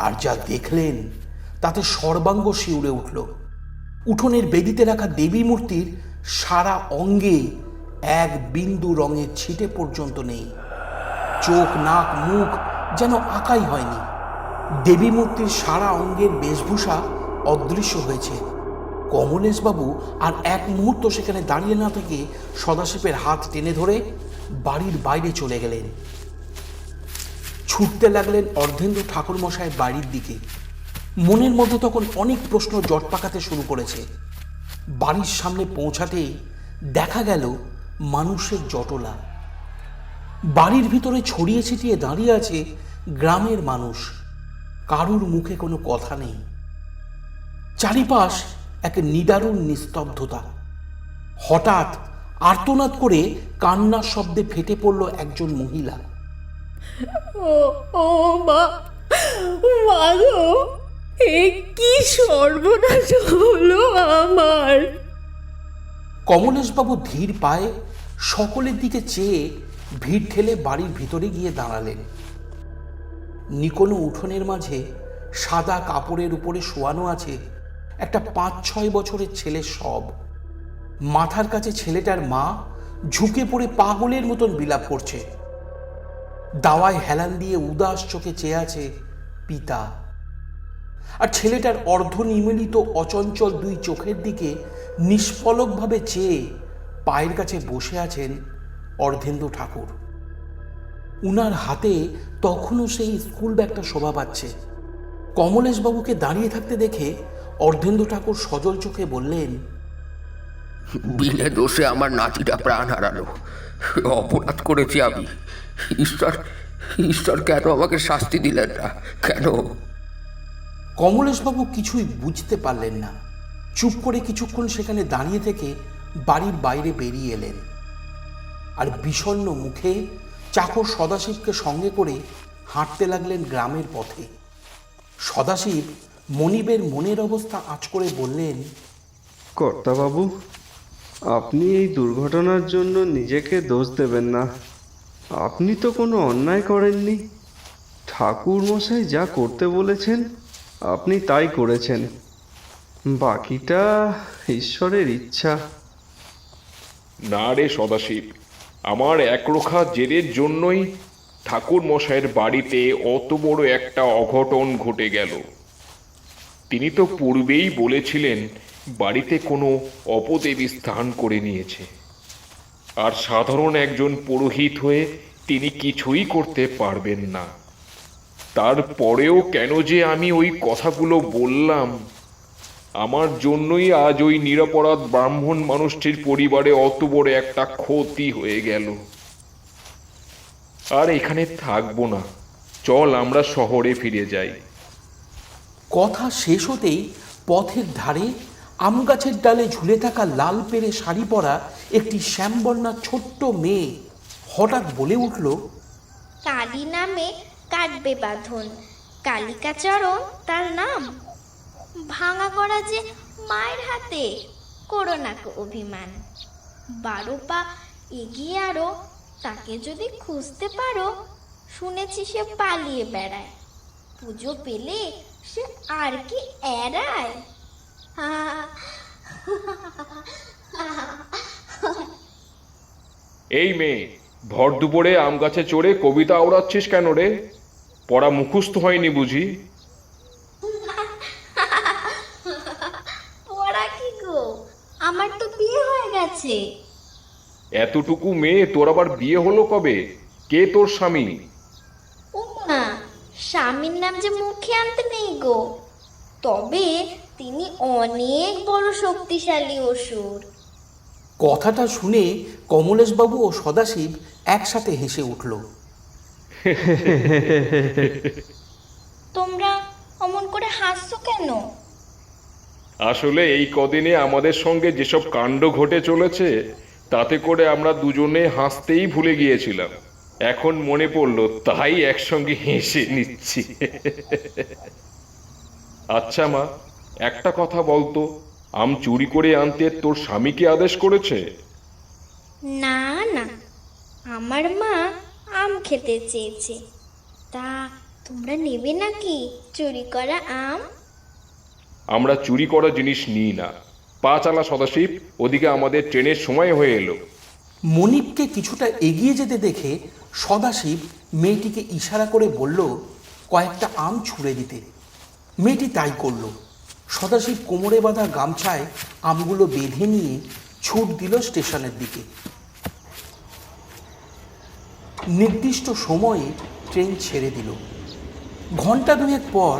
আর যা দেখলেন তাতে সর্বাঙ্গ শিউরে উঠল। উঠোনের বেদিতে রাখা দেবী মূর্তির সারা অঙ্গে এক বিন্দু রঙের ছিটে পর্যন্ত নেই। চোখ, নাক, মুখ যেন আঁকাই হয়নি। দেবী মূর্তির সারা অঙ্গের বেশভূষা অদৃশ্য হয়েছে। কমলেশবাবু আর এক মুহূর্ত সেখানে দাঁড়িয়ে না থেকে সদাশিবের হাত টেনে ধরে বাড়ির বাইরে চলে গেলেন। ছুটতে লাগলেন অর্ধেন্দু ঠাকুরমশাই বাড়ির দিকে। মনের মধ্যে তখন অনেক প্রশ্ন জট পাকাতে শুরু করেছে। বাড়ির সামনে পৌঁছাতেই দেখা গেল মানুষের জটলা। বাড়ির ভিতরে ছড়িয়ে ছিটিয়ে দাঁড়িয়ে আছে গ্রামের মানুষ। কারুর মুখে কোনো কথা নেই। চারিপাশ এক নিদারুণ নিস্তব্ধতা। হঠাৎ আর্তনাদ করে কান্নার শব্দে ফেটে পড়ল একজন মহিলা। ও মা, মা গো, এ কি সর্বনাশ হলো আমার! কমলেশবাবু ধীর পায়ে সকলের দিকে চেয়ে ভিড় ঠেলে বাড়ির ভিতরে গিয়ে দাঁড়ালেন। নিকোনো উঠোনের মাঝে সাদা কাপড়ের উপরে শোয়ানো আছে একটা 5-6 বছরের ছেলের শব। মাথার কাছে ছেলেটার মা ঝুঁকে পড়ে পাগলের মতন বিলাপ করছে। দাওয়ায় হেলান দিয়ে উদাস চোখে চেয়ে আছে পিতা। আর ছেলেটার অর্ধনিমীলিত অচঞ্চল দুই চোখের দিকে নিষ্পলকভাবে চেয়ে পায়ের কাছে বসে আছেন অর্ধেন্দু ঠাকুর। উনার হাতে তখনও সেই স্কুল ব্যাগটা শোভা পাচ্ছে। কমলেশবাবুকে দাঁড়িয়ে থাকতে দেখে অর্ধেন্দু ঠাকুর সজল চোখে বললেন, বিনে দোষে আমার নাতিটা প্রাণ হারালো। অপরাধ করেছি আমি। ঈশ্বর ঈশ্বর কেন আমাকে শাস্তি দিলেন না? কেন? কমলেশবাবু কিছুই বুঝতে পারলেন না। চুপ করে কিছুক্ষণ সেখানে দাঁড়িয়ে থেকে বাড়ির বাইরে বেরিয়ে এলেন, আর বিষণ্ণ মুখে চাকর সদাশিবকে সঙ্গে করে হাঁটতে লাগলেন গ্রামের পথে। সদাশিব মনিবের মনের অবস্থা আঁচ করে বললেন, কর্তাবাবু, আপনি এই দুর্ঘটনার জন্য নিজেকে দোষ দেবেন না। আপনি তো কোনো অন্যায় করেননি। ঠাকুর মশাই যা করতে বলেছেন আপনি তাই করেছেন, বাকিটা ঈশ্বরের ইচ্ছা। না রে সদাশিব, আমার একরোখা জেদের জন্যই ঠাকুর মশাইয়ের বাড়িতে অত বড় একটা অঘটন ঘটে গেল। তিনি তো পূর্বেই বলেছিলেন বাড়িতে কোনো অপদেবী স্থান করে নিয়েছে, আর সাধারণ একজন পুরোহিত হয়ে তিনি কিছুই করতে পারবেন না। তারপরেও কেন যে আমি ওই কথাগুলো বললাম, আমার জন্যই আজ ওই নিরপরাধ ব্রাহ্মণ মানুষটির পরিবারে অত বড় একটা ক্ষতি হয়ে গেল। আর এখানে থাকবো না, চল আমরা শহরে ফিরে যাই। কথা শেষ হতেই পথের ধারে আম গাছের ডালে ঝুলে থাকা লাল পেরে শাড়ি পরা একটি শ্যামবর্ণা ছোট্ট মেয়ে হঠাৎ বলে উঠল, কালী নামে কাটবে বাঁধন, কালিকাচরণ তার নাম। ভাঙা করা যে মায়ের হাতে, করো না কো অভিমান। 12 পা এগিয়ে আরো, তাকে যদি খুঁজতে পারো। শুনেছি সে পালিয়ে বেড়ায়, পুজো পেলে সে আর কি এড়ায়। এই মেয়ে, ভর দুপুরে আম গাছে চড়ে কবিতা আওড়াচ্ছিস কেন রে? পড়া মুখস্থ হয়নি বুঝি? পড়া কি গো, আমার তো বিয়ে হয়ে গেছে। এতটুকু মেয়ে, তোর আবার বিয়ে হলো কবে? কে তোর স্বামী? ও না, স্বামীর নাম যে মুখে আনতে নেই গো, তবে তিনি অনেক বড় শক্তিশালী অসুর। কথাটা শুনে কমলেশবাবু ও সদাশিব একসাথে হেসে উঠল। তোমরা অমন করে হাসছো কেন? আসলে এই কদিনে আমাদের সঙ্গে যেসব কাণ্ড ঘটে চলেছে, তাতে করে আমরা দুজনে হাসতেই ভুলে গিয়েছিলাম। এখন মনে পড়লো, তাই একসঙ্গে হেসে নিচ্ছি। আচ্ছা মা, একটা কথা বলতো, আম চুরি করে আনতে তোর স্বামীকে আদেশ করেছে? না না, আমার মা আম খেতে চেয়েছে। তা তোমরা নেবে নাকি চুরি করা আম? আমরা চুরি করা জিনিস নিই না। পা চালা সদাশিব, ওদিকে আমাদের ট্রেনের সময় হয়ে এলো। মনিবকে কিছুটা এগিয়ে যেতে দেখে সদাশিব মেয়েটিকে ইশারা করে বলল কয়েকটা আম ছুঁড়ে দিতে। মেয়েটি তাই করল। সদাশিব কোমরে বাঁধা গামছায় আমগুলো বেঁধে নিয়ে ছুট দিল স্টেশনের দিকে। নির্দিষ্ট সময়ে ট্রেন ছেড়ে দিল। ঘন্টা দুয়েক পর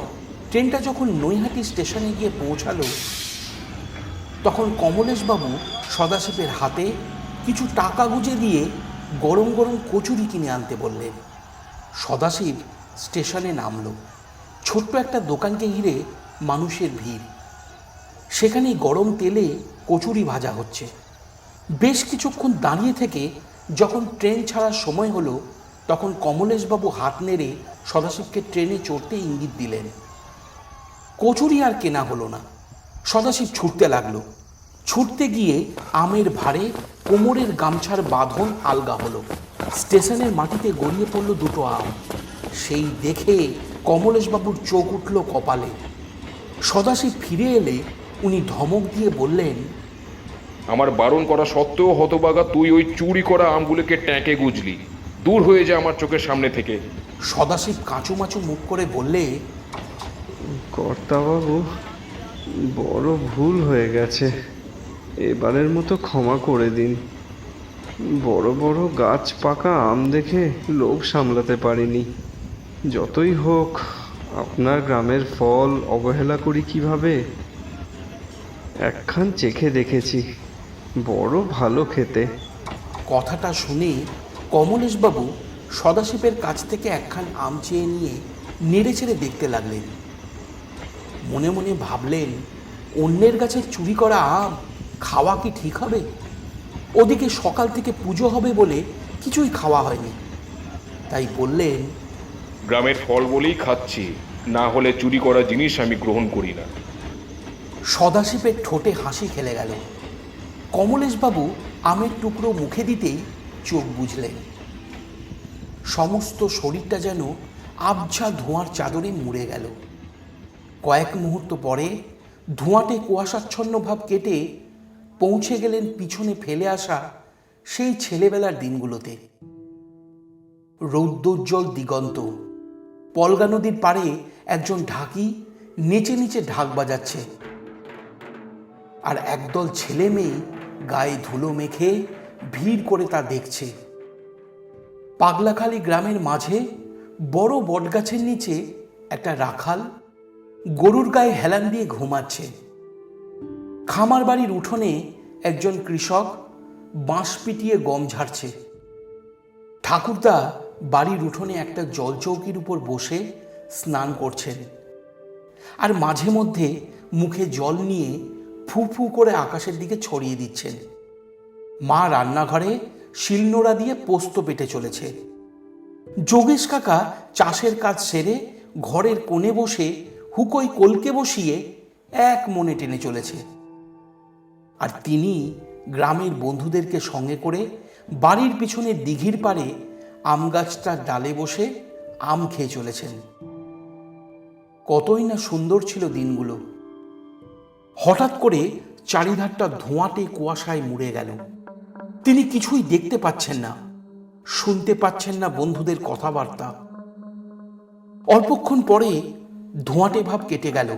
ট্রেনটা যখন নৈহাটি স্টেশনে গিয়ে পৌঁছালো, তখন কমলেশবাবু সদাশিবের হাতে কিছু টাকা গুঁজে দিয়ে গরম গরম কচুরি কিনে আনতে বললেন। সদাশিব স্টেশনে নামল। ছোট্ট একটা দোকানকে ঘিরে মানুষের ভিড়। সেখানে গরম তেলে কচুরি ভাজা হচ্ছে। বেশ কিছুক্ষণ দাঁড়িয়ে থেকে যখন ট্রেন ছাড়ার সময় হলো, তখন কমলেশবাবু হাত নেড়ে সদাশিবকে ট্রেনে চড়তে ইঙ্গিত দিলেন। কচুরি আর কেনা হলো না। সদাশিব ছুটতে লাগলো। ছুটতে গিয়ে আমের ভারে কোমরের গামছার বাঁধন আলগা হলো। স্টেশনের মাটিতে গড়িয়ে পড়ল দুটো আম। সেই দেখে কমলেশবাবুর চোখ উঠল কপালে। সদাশিব ফিরে এলে উনি ধমক দিয়ে বললেন, আমার বারণ করা সত্ত্বেও হতবাগা তুই ওই চুরি করা আমগুলোকে ট্যাঁকে গুজলি। দূর হয়ে যা আমার চোখের সামনে থেকে। সদাশিব কাঁচুমাচু মুখ করে বললে, কর্তাবাবু, বড় ভুল হয়ে গেছে, এবারের মতো ক্ষমা করে দিন। বড় বড় গাছ পাকা আম দেখে লোভ সামলাতে পারিনি। যতই হোক, আপনার গ্রামের ফল অবহেলা করি কিভাবে? একখান চেখে দেখেছি, বড় ভালো খেতে। কথাটা শুনে কমলেশবাবু সদাশিবের কাছ থেকে একখান আম চেয়ে নিয়ে নেড়ে চেড়ে দেখতে লাগলেন। মনে মনে ভাবলেন, অন্যের গাছের চুরি করা আম খাওয়া কি ঠিক হবে? ওদিকে সকাল থেকে পুজো হবে বলে কিছুই খাওয়া হয়নি। তাই বললেন, গ্রামের ফল বলেই খাচ্ছি, না হলে চুরি করা জিনিস আমি গ্রহণ করি না। সদাশিবের ঠোঁটে হাসি খেলে গেল। কমলেশবাবু আমের টুকরো মুখে দিতেই চোখ বুঝলেন। সমস্ত শরীরটা যেন আবঝা ধোঁয়ার চাদরে মুড়ে গেল। কয়েক মুহূর্ত পরে ধোঁয়াটে কুয়াশাচ্ছন্ন ভাব কেটে পৌঁছে গেলেন পিছনে ফেলে আসা সেই ছেলেবেলার দিনগুলোতে। রৌদ্রোজ্জ্বল দিগন্ত, পলগা নদীর পাড়ে একজন ঢাকি নিচে নিচে ঢাক বাজাচ্ছে, আর একদল ছেলে মেয়ে গায়ে ধুলো মেখে ভিড় করে তা দেখছে। পাগলাখালি গ্রামের মাঝে বড় বটগাছের নিচে একটা রাখাল গরুর গায়ে হেলান দিয়ে ঘুমাচ্ছে। খামার বাড়ির উঠোনে একজন কৃষক বাঁশ পিটিয়ে গম ঝাড়ছে। ঠাকুরদা বাড়ির উঠোনে একটা জলচৌকির উপর বসে স্নান করছেন, আর মাঝে মধ্যে মুখে জল নিয়ে ফু ফু করে আকাশের দিকে ছড়িয়ে দিচ্ছেন। মা রান্নাঘরে শিলনোড়া দিয়ে পোস্ত বেটে চলেছে। যোগেশ কাকা চাষের কাজ সেরে ঘরের কোণে বসে হুকোই কলকে বসিয়ে এক মনে টেনে চলেছে। আর তিনি গ্রামের বন্ধুদেরকে সঙ্গে করে বাড়ির পিছনে দিঘির পাড়ে আম গাছটার ডালে বসে আম খেয়ে চলেছেন। কতই না সুন্দর ছিল দিনগুলো। হঠাৎ করে চারিধারটা ধোঁয়াটে কুয়াশায় মুড়ে গেল। তিনি কিছুই দেখতে পাচ্ছেন না, শুনতে পাচ্ছেন না বন্ধুদের কথাবার্তা। অল্পক্ষণ পরে ধোঁয়াটে ভাব কেটে গেল।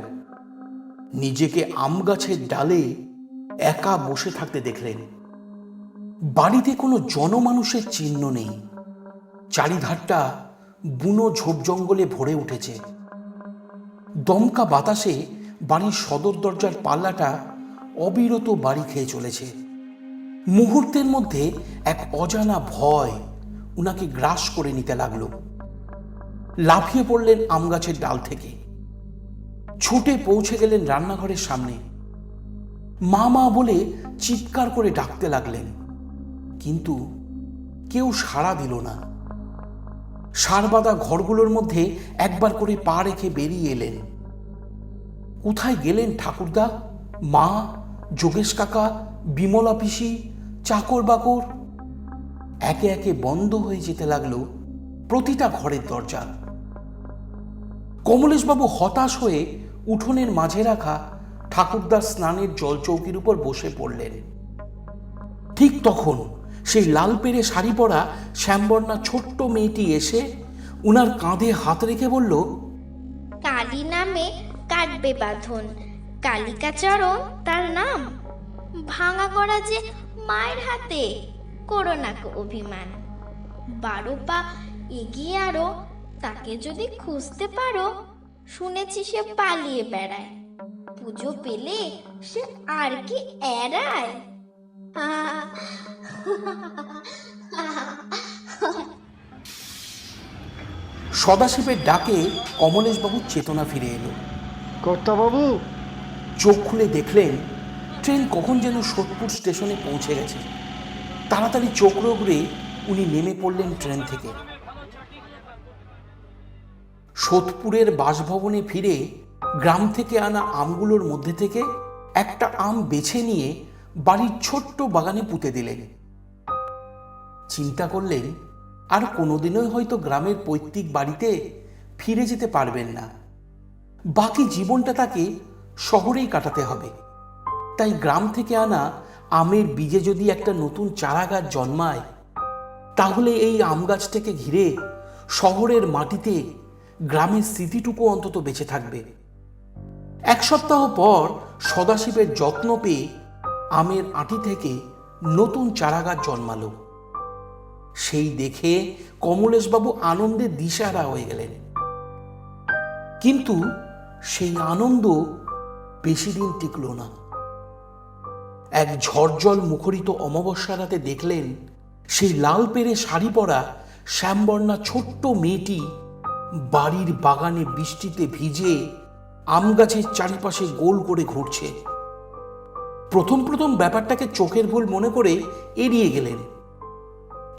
নিজেকে আম গাছের ডালে একা বসে থাকতে দেখলেন। বাড়িতে কোনো জনমানুষের চিহ্ন নেই। চারিধারটা বুনো ঝোপ জঙ্গলে ভরে উঠেছে। দমকা বাতাসে বাড়ির সদর দরজার পাল্লাটা অবিরত বাড়ি খেয়ে চলেছে। মুহূর্তের মধ্যে এক অজানা ভয় উনাকে গ্রাস করে নিতে লাগলো। লাফিয়ে পড়লেন আম গাছের ডাল থেকে, ছুটে পৌঁছে গেলেন রান্নাঘরের সামনে। মা মা বলে চিৎকার করে ডাকতে লাগলেন, কিন্তু কেউ সাড়া দিল না। সারবাদা ঘরগুলোর মধ্যে একবার করে পা রেখে বেরিয়ে এলেন। কোথায় গেলেন ঠাকুরদা, মা, যোগেশ কাকা, বিমলা পিসি, চাকর বাকর? একে একে বন্ধ হয়ে যেতে লাগলো প্রতিটা ঘরের দরজা। কমলেশবাবু হতাশ হয়ে উঠোনের মাঝে রাখা ঠাকুরদার স্নানের জলচৌকির উপর বসে পড়লেন। ঠিক তখন সেই লাল পেড়ে শাড়ি পরা শ্যামবর্ণা ছোট্ট মেয়েটি এসে উনার কাঁধে হাত রেখে বলল, কালী নামে কাটবে বাঁধন, কালিকাচরণ তার নাম। ভাঙা করা যে মায়ের হাতে, করো না কো অভিমান। 12 পা এগিয়ে আরো, তাকে যদি খুঁজতে পারো। শুনেছি সে পালিয়ে বেড়ায়, পুজো পেলে সে আর কি এড়ায়। সদাশিবের ডাকে কমলেশবাবুর চেতনা ফিরে এলো। কর্তাবাবু! চোখ খুলে দেখলেন ট্রেন কখন যেন সোদপুর স্টেশনে পৌঁছে গেছে। তাড়াতাড়ি চোখ রগড়ে উনি নেমে পড়লেন ট্রেন থেকে। সোদপুরের বাসভবনে ফিরে গ্রাম থেকে আনা আমগুলোর মধ্যে থেকে একটা আম বেছে নিয়ে বাড়ির ছোট্ট বাগানে পুঁতে দিলেন। চিন্তা করলেন, আর কোনোদিনই হয়তো গ্রামের পৈতৃক বাড়িতে ফিরে যেতে পারবেন না। বাকি জীবনটা তাকে শহরেই কাটাতে হবে। তাই গ্রাম থেকে আনা আমের বীজে যদি একটা নতুন চারা গাছ জন্মায়, তাহলে এই আম গাছটাকে ঘিরে শহরের মাটিতে গ্রামের স্মৃতিটুকু অন্তত বেঁচে থাকবে। 1 সপ্তাহ পর সদাশিবের যত্ন পেয়ে আমের আঁটি থেকে নতুন চারা গাছ জন্মালো। সেই দেখে কমলেশবাবু আনন্দে দিশাহারা হয়ে গেলেন। কিন্তু সেই আনন্দ বেশি দিন টিকল না। এক ঝড়জল মুখরিত অমাবস্যা রাতে দেখলেন সেই লাল পেরে শাড়ি পরা শ্যামবর্ণা ছোট্ট মেয়েটি বাড়ির বাগানে বৃষ্টিতে ভিজে আম গাছের চারিপাশে গোল করে ঘুরছে। প্রথম প্রথম ব্যাপারটাকে চোখের ভুল মনে করে এড়িয়ে গেলেন,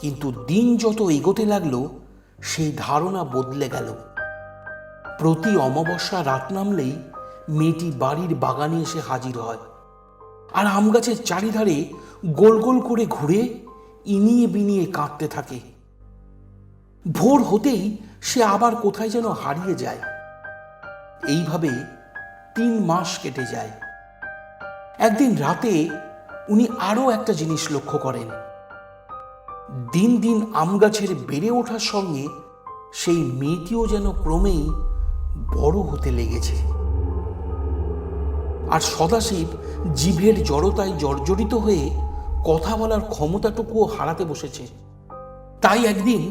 কিন্তু দিন যত এগোতে লাগলো সেই ধারণা বদলে গেল। প্রতি অমাবস্যা রাত নামলেই মেয়েটি বাড়ির বাগানে এসে হাজির হয় আর আম গাছের চারিধারে গোল গোল করে ঘুরে ইনিয়ে বিনিয়ে কাঁদতে থাকে। ভোর হতেই সে আবার কোথায় যেন হারিয়ে যায়। এইভাবে 3 মাস কেটে যায়। একদিন রাতে উনি আরো একটা জিনিস লক্ষ্য করেন। দিন দিন আম গাছের বেড়ে ওঠার সঙ্গে সেই মেয়েটিও যেন ক্রমেই বড় হতে লেগেছে। আর সদাশিব জিভের জড়তায় জর্জরিত হয়ে কথা বলার ক্ষমতাটুকুও হারাতে বসেছে। তাই একদিন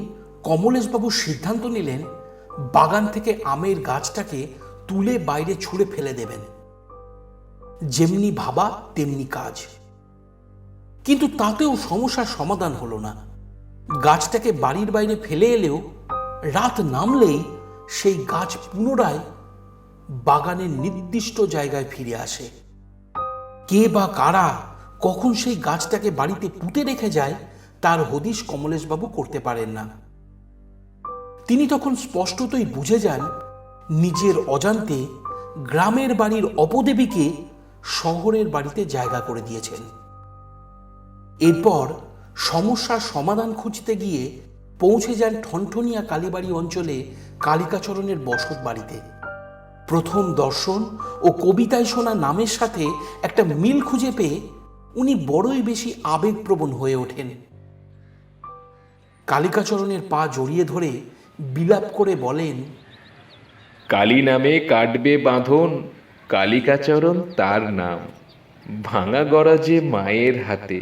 কমলেশবাবু সিদ্ধান্ত নিলেন বাগান থেকে আমের গাছটাকে তুলে বাইরে ছুঁড়ে ফেলে দেবেন। যেমনি ভাবা তেমনি কাজ। কিন্তু তাতেও সমস্যার সমাধান হলো না। গাছটাকে বাড়ির বাইরে ফেলে এলেও রাত নামলেই সেই গাছ পুনরায় বাগানের নির্দিষ্ট জায়গায় ফিরে আসে। কে বা কারা কখন সেই গাছটাকে বাড়িতে পুঁতে রেখে যায় তার হদিশ কমলেশবাবু করতে পারেন না। তিনি তখন স্পষ্টতই বুঝে যান নিজের অজান্তে গ্রামের বাড়ির অপদেবীকে শহরের বাড়িতে জায়গা করে দিয়েছেন। এরপর সমস্যার সমাধান খুঁজতে গিয়ে পৌঁছে যান ঠনঠনিয়া কালীবাড়ি অঞ্চলে কালিকাচরণের বসত বাড়িতে। প্রথম দর্শন ও কবিতায় শোনা নামের সাথে একটা মিল খুঁজে পেয়ে উনি বড়ই বেশি আবেগপ্রবণ হয়ে ওঠেন। কালিকাচরণের পা জড়িয়ে ধরে বিলাপ করে বলেন, কালী নামে কাটবে বাঁধন, কালিকাচরণ তার নাম, ভাঙা গড়া যে মায়ের হাতে,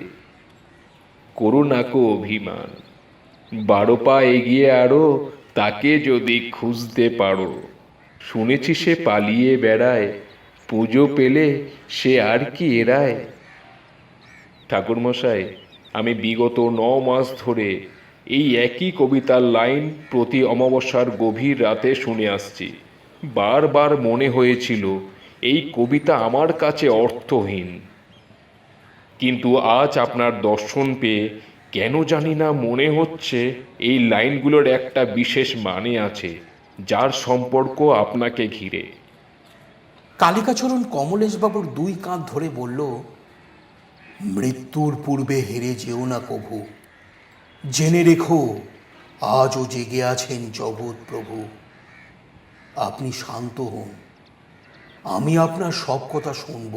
করুণাকো অভিমান, 12 পা এগিয়ে আরো তাকে যদি খুঁজতে পারো, শুনেছি সে পালিয়ে বেড়ায়, পুজো পেলে সে আর কি এড়ায়। ঠাকুরমশাই, আমি বিগত 9 মাস ধরে এই একই কবিতার লাইন প্রতি অমাবস্যার গভীর রাতে শুনে আসছি। বারবার মনে হয়েছিল এই কবিতা আমার কাছে অর্থহীন, কিন্তু আজ আপনার দর্শন পেয়ে কেন জানি না মনে হচ্ছে এই লাইনগুলোর একটা বিশেষ মানে আছে, যার সম্পর্ক আপনাকে ঘিরে। কালিকাচরণ কমলেশবাবুর 2 কাঁধ ধরে বলল, মৃত্যুর পূর্বে হেরে যেও না কভু, জেনে রেখো আজও জেগে আছেন জগৎ প্রভু। আপনি শান্ত হন, আমি আপনার সব কথা শুনব।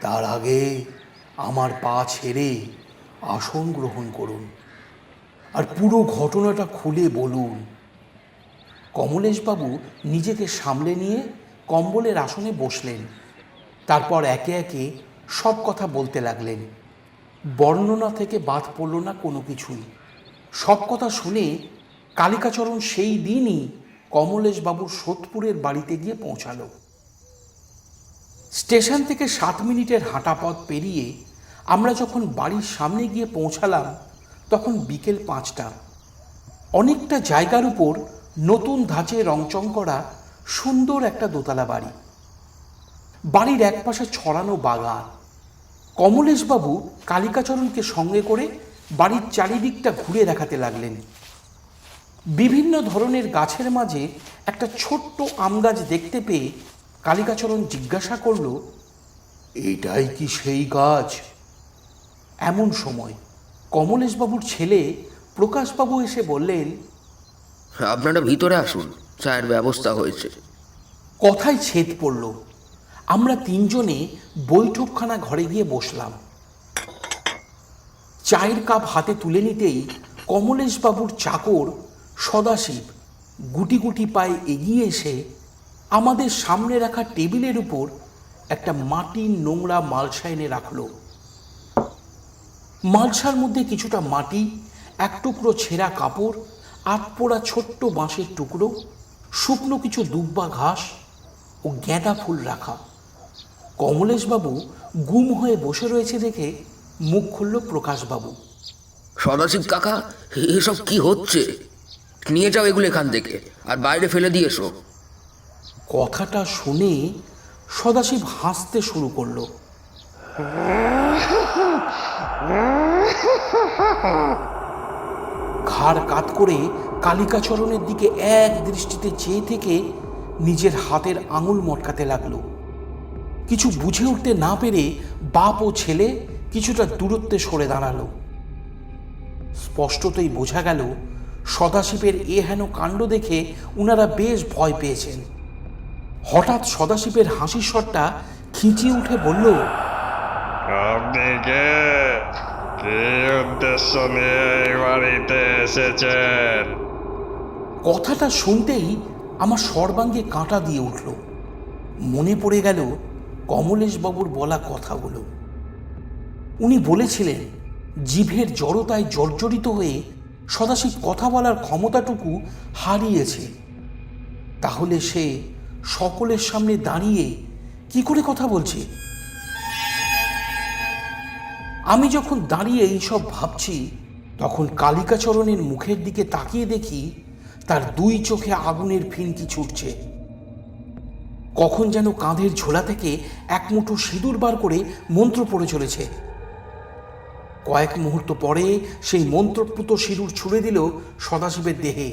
তার আগে আমার পা ছেড়ে আসন গ্রহণ করুন আর পুরো ঘটনাটা খুলে বলুন। কমলেশবাবু নিজেকে সামলে নিয়ে কম্বলের আসনে বসলেন। তারপর একে একে সব কথা বলতে লাগলেন। বর্ণনা থেকে বাদ পড়ল না কোনো কিছুই। সব কথা শুনে কালিকাচরণ সেই দিনই কমলেশবাবুর সোদপুরের বাড়িতে গিয়ে পৌঁছালো। স্টেশন থেকে 7 মিনিটের হাঁটা পথ পেরিয়ে আমরা যখন বাড়ির সামনে গিয়ে পৌঁছালাম তখন বিকেল 5টা। অনেকটা জায়গার উপর নতুন ধাঁচে রংচং করা সুন্দর একটা দোতলা বাড়ি। বাড়ির একপাশে ছড়ানো বাগান। কমলেশবাবু কালিকাচরণকে সঙ্গে করে বাড়ির চারিদিকটা ঘুরে দেখাতে লাগলেন। বিভিন্ন ধরনের গাছের মাঝে একটা ছোট্ট আম গাছ দেখতে পেয়ে কালিকাচরণ জিজ্ঞাসা করল, এটাই কি সেই গাছ? এমন সময় কমলেশবাবুর ছেলে প্রকাশবাবু এসে বললেন, আপনারা ভিতরে আসুন, চায়ের ব্যবস্থা হয়েছে। কথায় ছেদ পড়ল। আমরা 3 জনে বৈঠকখানা ঘরে গিয়ে বসলাম। চায়ের কাপ হাতে তুলে নিতেই কমলেশবাবুর চাকর সদাশিব গুটি গুটি পায়ে এগিয়ে এসে আমাদের সামনে রাখা টেবিলের উপর একটা মাটির নোংরা মালসা এনে রাখল। মালসার মধ্যে কিছুটা মাটি, 1 টুকরো ছেঁড়া কাপড়, আটপোড়া ছোট্ট বাঁশের টুকরো, শুকনো কিছু দুব্বা ঘাস ও গাঁদা ফুল রাখা। কমলেশবাবু গুম হয়ে বসে রয়েছে দেখে মুখ খুলল প্রকাশবাবু। সদাশিব কাকা, এসব কি হচ্ছে? নিয়ে যাও এগুলো এখান থেকে, আর বাইরে ফেলে দিয়ে এসো। কথাটা শুনে সদাশিব হাসতে শুরু করলো। ঘাড় কাত করে কালিকাচরণের দিকে এক দৃষ্টিতে চেয়ে থেকে নিজের হাতের আঙুল মটকাতে লাগলো। কিছু বুঝে উঠতে না পেরে বাপ ও ছেলে কিছুটা দূরত্বে সরে দাঁড়ালো। স্পষ্টতই বোঝা গেল সদাশিবের এ হেন কাণ্ড দেখে উনারা বেশ ভয় পেয়েছেন। হঠাৎ সদাশিবের হাসির স্বরটা খিঁচিয়ে উঠে বলল, আপনি কে? কি উদ্দেশ্য নিয়ে এই বাড়িতে এসেছেন? কথাটা শুনতেই আমার সর্বাঙ্গে কাঁটা দিয়ে উঠল। মনে পড়ে গেল কমলেশবাবুর বলা কথাগুলো। উনি বলেছিলেন জিভের জড়তায় জর্জরিত হয়ে সদাশিব কথা বলার ক্ষমতাটুকু হারিয়েছে। তাহলে সে সকলের সামনে দাঁড়িয়ে কি করে কথা বলছে? আমি যখন দাঁড়িয়ে এইসব ভাবছি, তখন কালিকাচরণের মুখের দিকে তাকিয়ে দেখি তার দুই চোখে আগুনের ফিনকি ছুটছে। কখন যেন কাঁধের ঝোলা থেকে এক মুঠো সিঁদুর বার করে মন্ত্র পড়ে চলেছে। কয়েক মুহূর্ত পরে সেই মন্ত্রপ্লুত সিঁদুর ছুঁড়ে দিল সদাশিবের দেহে।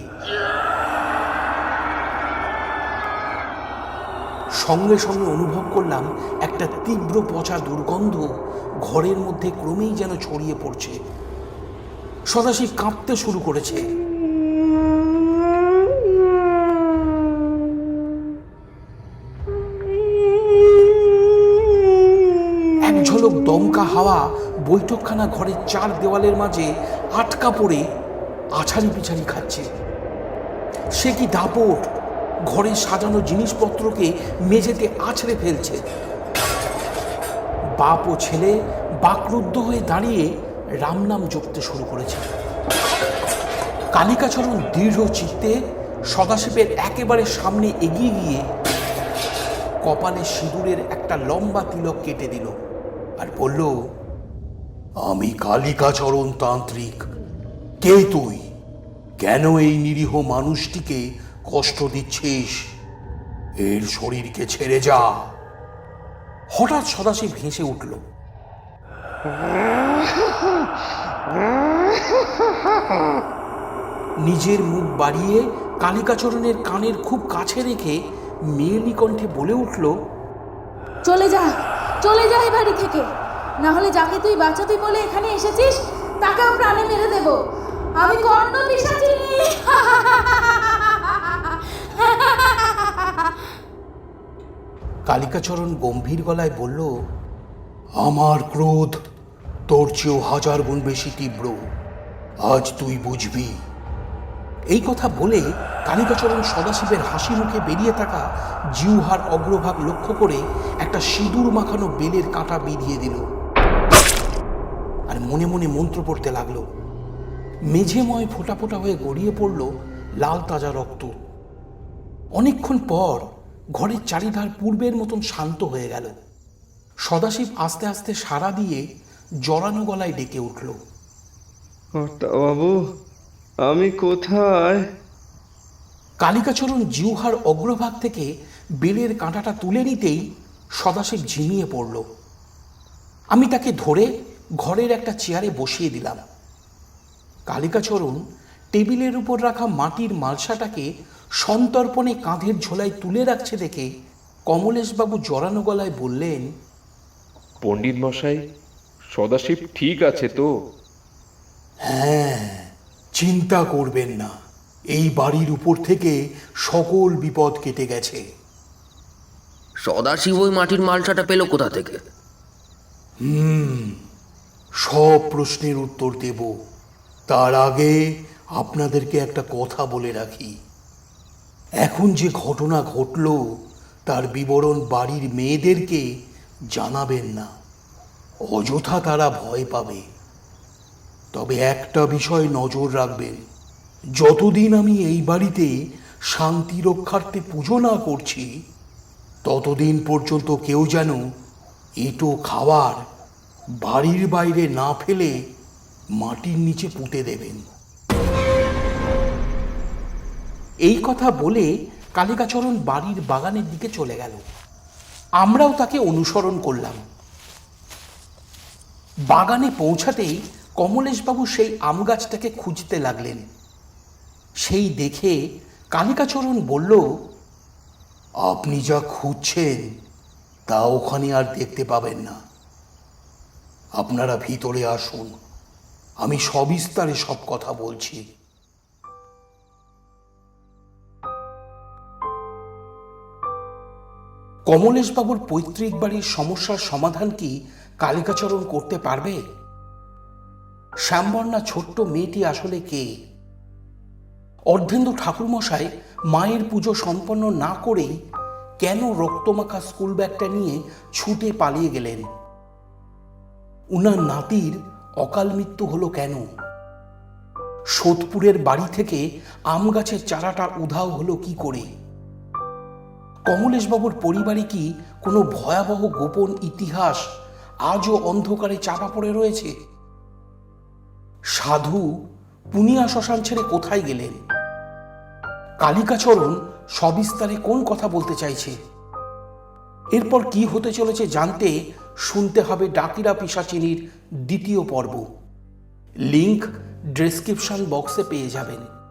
সঙ্গে সঙ্গে অনুভব করলাম একটা তীব্র পচা দুর্গন্ধ ঘরের মধ্যে ক্রমেই যেন ছড়িয়ে পড়ছে। সদাশিব কাঁপতে শুরু করেছে। এক ঝলক দমকা হাওয়া বৈঠকখানা ঘরের চার দেওয়ালের মাঝে আটকা পড়ে আছাড়ি পিছাড়ি খাচ্ছে। সে কি দাপট! ঘরে সাজানো জিনিসপত্রকে মেঝেতে আছড়ে ফেলছে। বাপ ও ছেলে বাকরুদ্ধ হয়ে দাঁড়িয়ে রামনাম জপতে শুরু করেছে। কালিকাচরণ দৃঢ় চিত্তে সদাশিবের একেবারে সামনে এগিয়ে গিয়ে কপালে সিঁদুরের একটা লম্বা তিলক কেটে দিল আর বলল, আমি কালিকাচরণ তান্ত্রিক। কে তুই? কেন এই নিরীহ মানুষটিকে কষ্ট দিচ্ছিস? এর শরীরকে ছেড়ে যা। হঠাৎ সদাশিব হেসে উঠল। নিজের মুখ বাড়িয়ে কালিকাচরণের কানের খুব কাছে রেখে মেয়েলি কণ্ঠে বলে উঠল, চলে যা, চলে যা এই বাড়ি থেকে, না হলে যাকে তুই বাঁচাবি বলে এখানে এসেছিস তাকেও প্রাণে মেরে দেব। আমি কর্ণ পিশাচিনী। কালিকাচরণ গম্ভীর গলায় বলল, আমার ক্রোধ তোর চেয়েও 1000 গুণ বেশি তীব্র। আজ তুই বুঝবি। এই কথা বলে কালিকাচরণ সদাশিবের হাসি মুখে বেরিয়ে থাকা জিহ্বার অগ্রভাগ লক্ষ্য করে একটা সিঁদুর মাখানো বেলের কাঁটা বিধিয়ে দিল আর মনে মনে মন্ত্র পড়তে লাগলো। মেঝেময় ফোঁটা ফোঁটা হয়ে গড়িয়ে পড়ল লাল তাজা রক্ত। অনেকক্ষণ পর ঘরের চারিধার পূর্বের মতন শান্ত হয়ে গেল। সদাশিব আস্তে আস্তে সাড়া দিয়ে জড়ানো গলায় ডেকে উঠল, বাবু, আমি কোথায়? কালিকাচরণ জিহ্বার অগ্রভাগ থেকে বেলের কাঁটাটা তুলে নিতেই সদাশিব ঝিমিয়ে পড়ল। আমি তাকে ধরে ঘরের একটা চেয়ারে বসিয়ে দিলাম। কালিকাচরণ টেবিলের উপর রাখা মাটির মালসাটাকে সন্তর্পণে কাঁধের ঝোলায় তুলে রাখছে দেখে কমলেশবাবু জড়ানো গলায় বললেন, পণ্ডিত মশাই, সদাশিব ঠিক আছে তো? হ্যাঁ, চিন্তা করবেন না। এই বাড়ির উপর থেকে সকল বিপদ কেটে গেছে। সদাশিব ওই মাটির মালসাটা পেল কোথা থেকে? সব প্রশ্নের উত্তর দেব। তার আগে আপনাদেরকে একটা কথা বলে রাখি। এখন যে ঘটনা ঘটল তার বিবরণ বাড়ির মেয়েদেরকে জানাবেন না, অযথা তারা ভয় পাবে। তবে একটা বিষয় নজর রাখবেন, যতদিন আমি এই বাড়িতে শান্তি রক্ষার্থে পুজো না করছি ততদিন পর্যন্ত কেউ যেন এঁটো খাবার বাড়ির বাইরে না ফেলে মাটির নিচে পুঁতে দেবেন। এই কথা বলে কালিকাচরণ বাড়ির বাগানের দিকে চলে গেল। আমরাও তাকে অনুসরণ করলাম। বাগানে পৌঁছাতেই কমলেশবাবু সেই আম গাছটাকে খুঁজতে লাগলেন। সেই দেখে কালিকাচরণ বলল, আপনি যা খুঁজছেন তা ওখানে আর দেখতে পাবেন না। আপনারা ভিতরে আসুন, আমি সবিস্তারে সব কথা বলছি। কমলেশবাবুর পৈতৃক বাড়ির সমস্যার সমাধান কি কালিকাচরণ করতে পারবে? শ্যামবর্ণা ছোট্ট মেয়েটি আসলে কে? অর্ধেন্দু ঠাকুরমশাই মায়ের পুজো সম্পন্ন না করেই কেন রক্তমাখা স্কুল ব্যাগটা নিয়ে ছুটে পালিয়ে গেলেন? উনার নাতির অকাল মৃত্যু হলো কেন? সোদপুরের বাড়ি থেকে আম গাছের চারাটা উধাও হলো কি করে? কমলেশবাবুর পরিবারে কি কোনো ভয়াবহ গোপন ইতিহাস আজও অন্ধকারে চাপা পড়ে রয়েছে? সাধু পুনিয়া শ্মশান ছেড়ে কোথায় গেলেন? কালিকাচরণ সবিস্তারে কোন কথা বলতে চাইছে? এরপর কি হতে চলেছে জানতে শুনতে হবে ডাকিরা পিশাচিনীর দ্বিতীয় পর্ব। লিংক ডেসক্রিপশন বক্সে পেয়ে যাবেন।